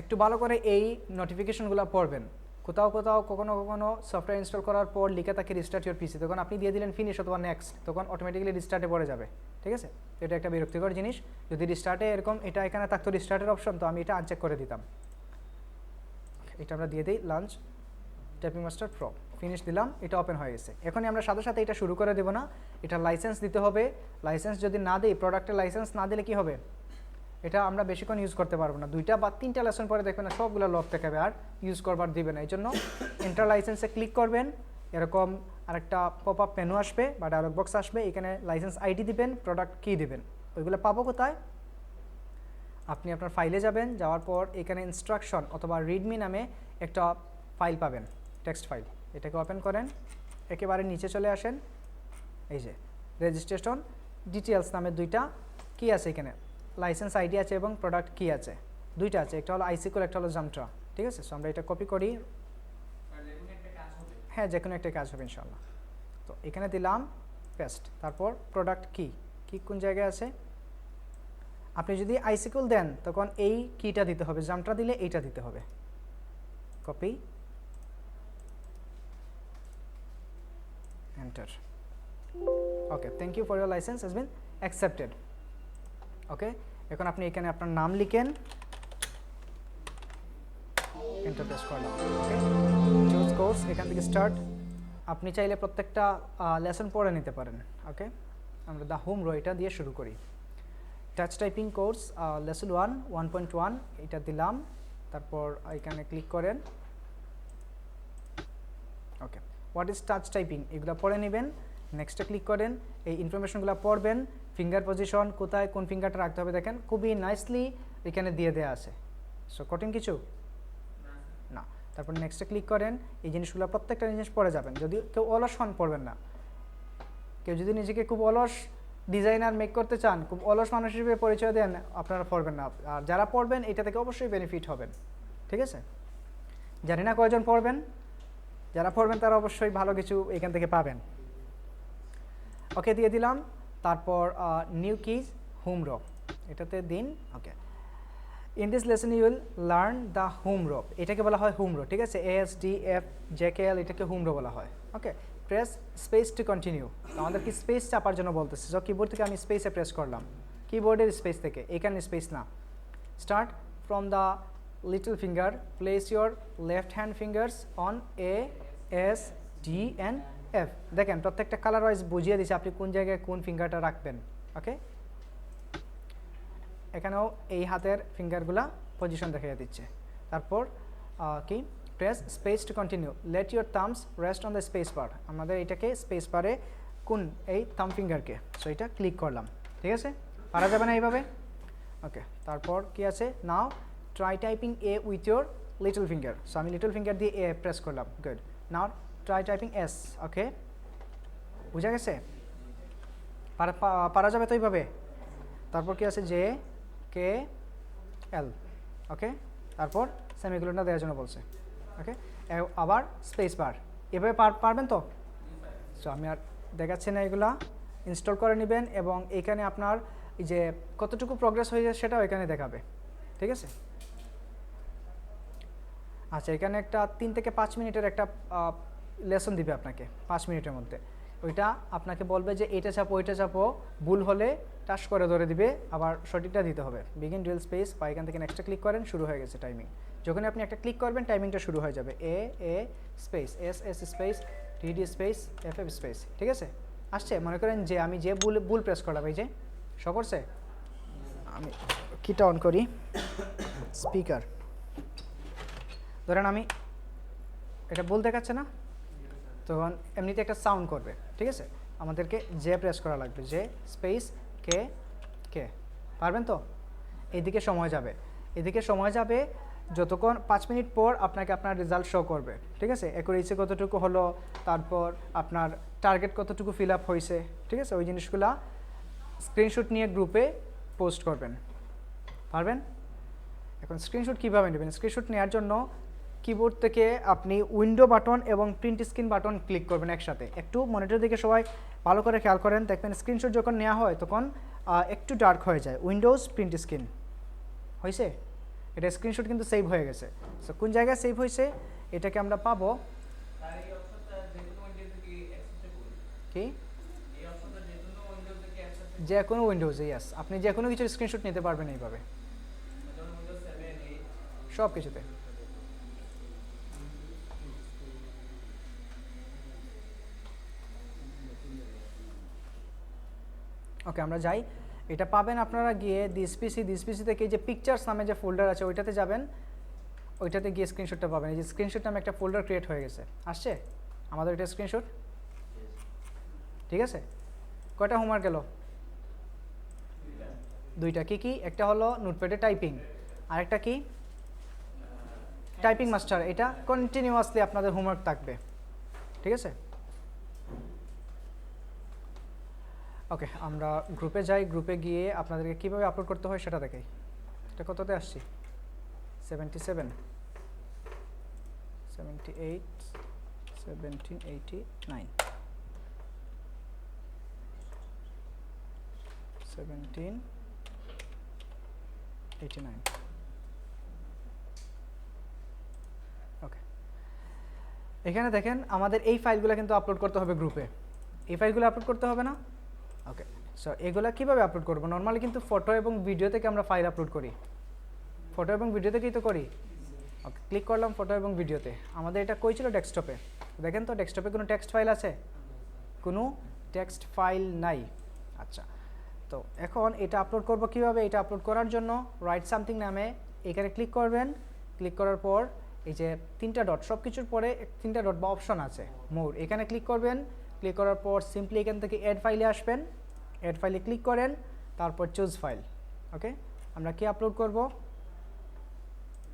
একটু ভালো করে এই নোটিফিকেশনগুলো পড়বেন। কোথাও কোথাও কখনো কখনো সফটওয়্যার ইনস্টল করার পর লিখে থাকে রিস্টার্ট ইউর পিসি, তখন আপনি দিয়ে দিলেন ফিনিশ অথবা নেক্সট, তখন অটোমেটিক্যালি রিস্টার্টে পড়ে যাবে, ঠিক আছে? এটা একটা বিরক্তিকর জিনিস। যদি রিস্টার্টে এরকম এটা এখানে থাকতো রিস্টার্টের অপশন, তো আমি এটা আনচেক করে দিতাম। এটা আমরা দিয়ে দিই lunch typing master pro, finish দিলাম, এটা ওপেন হয়ে গেছে। এখনই আমরা সাথে সাথে এটা শুরু করে দেবো না, এটা লাইসেন্স দিতে হবে। লাইসেন্স যদি না দিই, প্রোডাক্টের লাইসেন্স না দিলে কি হবে, এটা আমরা বেশিক্ষণ ইউজ করতে পারবো না। 2টা বা 3টা লেসন পরে দেখবেন না সবগুলো লক দেখাবে আর ইউজ করবার দিবে না। এই জন্য এন্টার লাইসেন্সে ক্লিক করবেন, এরকম আরেকটা পপ আপ মেনু আসবে বা ডায়লগ বক্স আসবে, এখানে লাইসেন্স আইডি দিবেন, প্রোডাক্ট কি দিবেন। ওইগুলো পাবো কোথায়? আপনি আপনার ফাইলে যাবেন, যাওয়ার পর এখানে ইনস্ট্রাকশন অথবা রিডমি নামে একটা ফাইল পাবেন, টেক্সট ফাইল। এটাকে ওপেন করেন, একেবারে নিচে চলে আসেন, এই যে রেজিস্ট্রেশন ডিটেলস নামে 2টা কি আছে এখানে, লাইসেন্স আইডি আছে এবং প্রোডাক্ট কি আছে, 2টা আছে, একটা হলো আইসিকুল, একটা হলো জামট্রা, ঠিক আছে? সো আমরা এটা কপি করি। হ্যাঁ, যে কোনো একটা কাজ হবে ইনশাল্লাহ। তো এখানে দিলাম পেস্ট, তারপর প্রোডাক্ট কি কোন জায়গায় আছে। আপনি যদি আইসিকুল দেন তখন এই কিটা দিতে হবে, জামট্রা দিলে এইটা দিতে হবে। Copy, enter. Okay, thank you for your license has been accepted. Okay, এখন আপনি এখানে আপনার নাম লিখেন, এন্টার প্রেস করলাম। ওকে, চুজ কোর্স, এখান থেকে স্টার্ট। আপনি চাইলে প্রত্যেকটা লেসন পড়ে নিতে পারেন। ওকে, আমরা দ্য হোম রো এটা দিয়ে শুরু করি। টাচ টাইপিং কোর্স লেসন 1 1.1 এটা দিলাম, তারপর এখানে ক্লিক করেন। ওকে, হোয়াট ইজ টাচ টাইপিং এগুলো পড়ে নেবেন। নেক্সটে ক্লিক করেন, এই ইনফরমেশনগুলো পড়বেন। ফিঙ্গার পজিশন কোথায় কোন ফিঙ্গারটা রাখতে হবে দেখেন খুবই নাইসলি এখানে দিয়ে দেওয়া আছে। সো কঠিন কিছু না। তারপর নেক্সটে ক্লিক করেন, এই জিনিসগুলো প্রত্যেকটা জিনিস পড়ে যাবেন। যদি কেউ অলস হন পড়বেন না। কেউ যদি নিজেকে খুব অলস ডিজাইনার মেক করতে চান, খুব অলস মানুষ হিসেবে পরিচয় দেন, আপনারা পড়বেন না। আর যারা পড়বেন এটা থেকে অবশ্যই বেনিফিট হবেন, ঠিক আছে? জানি না কয়জন পড়বেন, যারা পড়বেন তারা অবশ্যই ভালো কিছু এখান থেকে পাবেন। ওকে দিয়ে দিলাম। তারপর নিউ কিজ হোম রো এটাতে দিন। Okay, in this lesson you will learn the home row, এটাকে বলা হয় হোম রো, ঠিক আছে? ASDFJKL এটাকে হোম রো বলা হয়। ওকে, প্রেস স্পেস টু কন্টিনিউ। আমাদের কি স্পেস চাপার জন্য বলতেছে। সো কিবোর্ড থেকে আমি স্পেসে প্রেস করলাম, কিবোর্ডের স্পেস থেকে, এখানে স্পেস না। Start from the little finger, place your left hand fingers on ASDNF। দেখেন প্রত্যেকটা কালার ওয়াইজ বুঝিয়ে দিচ্ছে আপনি কোন জায়গায় কোন ফিঙ্গারটা রাখবেন। ওকে, এখানেও এই হাতের ফিঙ্গারগুলা পজিশন দেখিয়ে দিচ্ছে। তারপর কি press space to continue, let your thumbs rest on the space bar. আমাদের এটাকে স্পেস বারে কোন এই থাম ফিঙ্গারকে, সো এটা ক্লিক করলাম, ঠিক আছে? পারা যাবে না এইভাবে। ওকে, তারপর কি আছে, now try typing A with your little finger. So আমি লিটল ফিঙ্গার দিয়ে এ প্রেস করলাম, good. Now try typing S. Okay, বুঝা গেছে? পারা যাবে তো এইভাবে। তারপর কি আছে, JKL। ওকে, তারপর সেমিকোলনটা দেওয়ার জন্য বলছে। ওকে, আবার স্পেস বার। এভাবে পারবেন তো? সো আমি আর দেখাচ্ছি না, এগুলা ইনস্টল করে নেবেন এবং এখানে আপনার এই যে কতটুকু প্রোগ্রেস হয়ে যায় সেটাও এখানে দেখাবে, ঠিক আছে? আচ্ছা, এখানে একটা 3 থেকে 5 মিনিটের একটা লেসন দিবে আপনাকে 5 মিনিটের মধ্যে। ওইটা আপনাকে বলবে যে এটা চাপো ওইটা চাপো, ভুল হলে টাচ করে ধরে দিবে, আবার সঠিকটা দিতে হবে। বিগিন ডুয়েল স্পেস বা এখান থেকে নেক্সটে ক্লিক করেন, শুরু হয়ে গেছে টাইমিং। যখন আপনি একটা ক্লিক করবেন টাইমিংটা শুরু হয়ে যাবে। A space S space DD space FF space, ঠিক আছে? আসছে? মনে করেন যে আমি যে ভুল প্রেস করলাম, এই যে শো করছে। আমি কিটা অন করি, স্পিকার ধরেন আমি এটা ভুল দেখাচ্ছে না, তখন এমনিতে একটা সাউন্ড করবে, ঠিক আছে? আমাদেরকে জে প্রেস করা লাগবে, জে স্পেস কে। পারবেন তো? এদিকে সময় যাবে, এদিকে সময় যাবে যতক্ষণ 5 মিনিট পর আপনাকে আপনার রেজাল্ট শো করবে, ঠিক আছে? অ্যাকুরেসি কতটুকু হলো, তারপর আপনার টার্গেট কতটুকু ফিল আপ হয়েছে, ঠিক আছে? ওই জিনিসগুলা স্ক্রিনশট নিয়ে গ্রুপে পোস্ট করবেন। পারবেন? এখন স্ক্রিনশট কীভাবে নেবেন? স্ক্রিনশট নেওয়ার জন্য কিবোর্ড থেকে আপনি উইন্ডো বাটন এবং প্রিন্ট স্ক্রিন বাটন ক্লিক করবেন একসাথে। একটু মনিটর দিকে সবাই ভালো করে খেয়াল করেন, দেখবেন স্ক্রিনশট যখন নেওয়া হয় তখন একটু ডার্ক হয়ে যায়। উইন্ডোজ প্রিন্ট স্ক্রিন হয়েছে, এটা স্ক্রিনশট কিন্তু সেভ হয়ে গেছে। সো কোন জায়গায় সেভ হয়েছে এটাকে আমরা পাবো তার এই অপশনটা যেকোনো উইন্ডো থেকে অ্যাক্সেসেবল। কি? এই অপশনটা যেকোনো উইন্ডো থেকে অ্যাক্সেসেবল। যে কোনো উইন্ডোজে, ইয়াস, আপনি যে কোনো কিছু স্ক্রিনশট নিতে পারবেন এইভাবে, যেমন উইন্ডোজ 7 8 সব কিছুতে। ওকে, আমরা যাই। এটা পাবেন আপনারা গিয়ে দিস পিসি থেকে যে পিকচার্স নামে যে ফোল্ডার আছে ওইটাতে যাবেন, ওইটাতে গিয়ে স্ক্রিনশটটা পাবেন। এই যে স্ক্রিনশট নামে একটা ফোল্ডার ক্রিয়েট হয়ে গেছে, আসছে আমাদের এটা স্ক্রিনশট, ঠিক আছে? কয়টা হোমওয়ার্ক গেল? দুইটা। কি কি? একটা হলো নোটপ্যাডে টাইপিং, আরেকটা কি টাইপিং মাস্টার। এটা কন্টিনিউয়াসলি আপনাদের হোমওয়ার্ক থাকবে, ঠিক আছে? ওকে, আমরা গ্রুপে যাই। গ্রুপে গিয়ে আপনাদেরকে কীভাবে আপলোড করতে হয় সেটা দেখাই। এটা কততে আসছি? 77 78 1789 1789। ওকে, এখানে দেখেন আমাদের এই ফাইলগুলো কিন্তু আপলোড করতে হবে গ্রুপে। এই ফাইলগুলো আপলোড করতে হবে না? ওকে, সো এগুলা কীভাবে আপলোড করবো? নর্মালি কিন্তু ফটো এবং ভিডিও থেকে আমরা ফাইল আপলোড করি, ফটো এবং ভিডিও থেকেই তো করি। ওকে, ক্লিক করলাম ফটো এবং ভিডিওতে। আমাদের এটা কই ছিল? ডেস্কটপে। দেখেন তো ডেস্কটপে কোনো টেক্সট ফাইল আছে? কোনো টেক্সট ফাইল নাই। আচ্ছা, তো এখন এটা আপলোড করব কিভাবে? এটা আপলোড করার জন্য রাইট সামথিং নামে এখানে ক্লিক করবেন। ক্লিক করার পর এই যে 3টা ডট, সব কিছুর পরে 3টা ডট বা অপশন আছে মোর, এখানে ক্লিক করবেন। ক্লিক করার পর সিম্পলি এখান থেকে অ্যাড ফাইলে আসবেন, অ্যাড ফাইলে ক্লিক করেন, তারপর চুজ ফাইল। ওকে, আমরা কি আপলোড করব?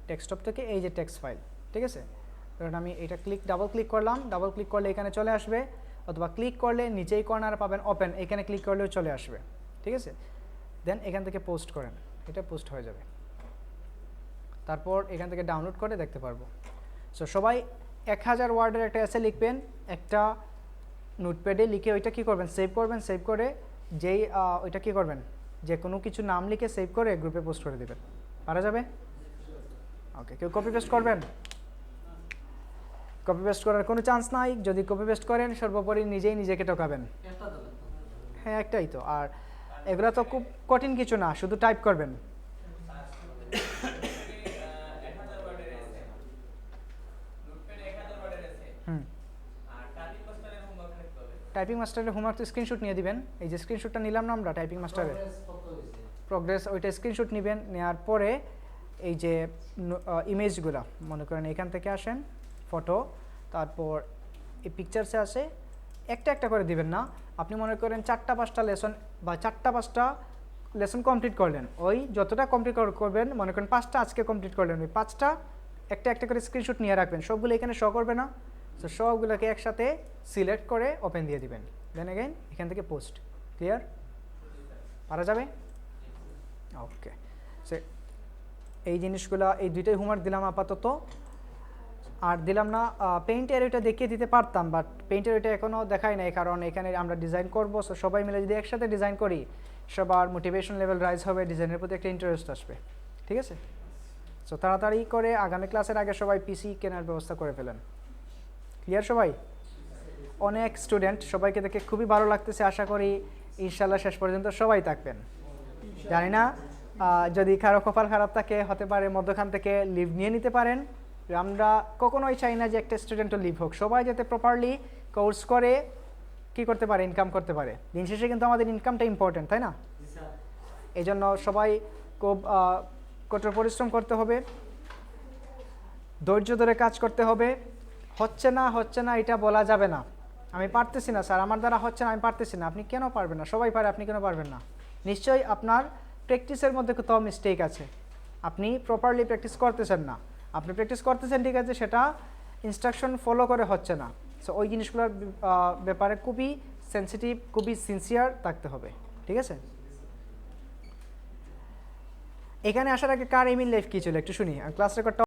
ডেস্কটপ থেকে এই যে টেক্সট ফাইল, ঠিক আছে। ধরুন আমি এটা ডাবল ক্লিক করলাম, ডাবল ক্লিক করলে এখানে চলে আসবে, অথবা ক্লিক করলে নিচেই কর্নারে পাবেন ওপেন, এখানে ক্লিক করলেও চলে আসবে, ঠিক আছে। দেন এখান থেকে পোস্ট করেন, এটা পোস্ট হয়ে যাবে। তারপর এখান থেকে ডাউনলোড করে দেখতে পারবো। সো সবাই 1000 ওয়ার্ডের একটা এসে লিখবেন, একটা নোটপ্যাডে লিখে ওইটা কী করবেন, সেভ করবেন। সেভ করে যেই ওইটা কী করবেন, যে কোনো কিছু নাম লিখে সেভ করে গ্রুপে পোস্ট করে দেবেন। পারা যাবে? ওকে, কেউ কপি পেস্ট করবেন? কপি পেস্ট করার কোনো চান্স নাই। যদি কপি পেস্ট করেন সর্বোপরি নিজেই নিজেকে ঠকাবেন। একটা তো লাগতো। হ্যাঁ, একটাই তো। আর এগুলো তো খুব কঠিন কিছু না, শুধু টাইপ করবেন। 1000 ওয়ার্ডের এসে, নোটপ্যাড 1000 ওয়ার্ডের এসে, হুম, আর টাইপিং মাস্টারের হোমওয়ার্ক লিখতে হবে। টাইপিং মাস্টারের হোমওয়ার্ক তো স্ক্রিনশট নিয়ে দিবেন। এই যে স্ক্রিনশটটা নিলাম না আমরা টাইপিং মাস্টারে, Progress কত হয়েছে? প্রোগ্রেস, ওইটা স্ক্রিনশট নেবেন। নেওয়ার পরে এই যে ইমেজগুলো মনে করেন এখান থেকে আসেন, ফটো, তারপর এই পিকচারসে আসে, একটা একটা করে দিবেন না। আপনি মনে করেন 4টা-5টা লেসন বা 4টা-5টা লেসন কমপ্লিট করলেন, ওই যতটা কমপ্লিট করবেন, মনে করেন 5টা আজকে কমপ্লিট করলেন, ওই 5টা একটা একটা করে স্ক্রিনশট নিয়ে রাখবেন। সবগুলো এখানে শো করবে না, তো সবগুলোকে একসাথে সিলেক্ট করে ওপেন দিয়ে দিবেন। দেন এগেইন এখান থেকে পোস্ট। ক্লিয়ার? পারা যাবে? ওকে, সে এই জিনিসগুলো, এই দুইটাই হোমওয়ার্ক দিলাম আপাতত। আর দিলাম না পেইন্টের, ওইটা দেখিয়ে দিতে পারতাম, বাট পেইন্টের ওইটা এখনও দেখাই নাই, কারণ এখানে আমরা ডিজাইন করব। সো সবাই মিলে যদি একসাথে ডিজাইন করি, সবার মোটিভেশন লেভেল রাইজ হবে, ডিজাইনের প্রতি একটা ইন্টারেস্ট আসবে, ঠিক আছে। সো তাড়াতাড়ি করে আগামী ক্লাসের আগে সবাই পিসি কেনার ব্যবস্থা করে ফেলেন। ক্লিয়ার সবাই? অনেক স্টুডেন্ট, সবাইকে দেখে খুবই ভালো লাগতেছে। আশা করি ইনশাল্লাহ শেষ পর্যন্ত সবাই থাকবেন। জানি না, যদি কারো কপাল খারাপ থাকে, হতে পারে মধ্যখান থেকে লিভ নিয়ে নিতে পারেন। আমরা কখনোই চাই না যে একটা স্টুডেন্টও লিভ হোক, সবাই যাতে প্রপারলি কোর্স করে কী করতে পারে, ইনকাম করতে পারে। দিন শেষে কিন্তু আমাদের ইনকামটা ইম্পর্টেন্ট, তাই না? এই জন্য সবাই খুব কঠোর পরিশ্রম করতে হবে, ধৈর্য ধরে কাজ করতে হবে। হচ্ছে না এটা বলা যাবে না। আমি পারতেছি না স্যার, আমার দ্বারা হচ্ছে না, আমি পারতেছি না। আপনি কেন পারবেন না? সবাই পারে, আপনি কেন পারবেন না? নিশ্চয়ই আপনার প্র্যাকটিসের মধ্যে কোথাও মিস্টেক আছে, আপনি প্রপারলি প্র্যাকটিস করতেছেন না। আপনি প্র্যাকটিস করতেছেন ঠিক আছে, সেটা ইনস্ট্রাকশন ফলো করে হচ্ছে না। সো ওই জিনিসগুলোর ব্যাপারে খুবই সেন্সিটিভ, খুবই সিনসিয়ার থাকতে হবে, ঠিক আছে। এখানে আসার আগে কার ইমেল লাইফ কী ছিল একটু শুনি, ক্লাস রেকর্ডটা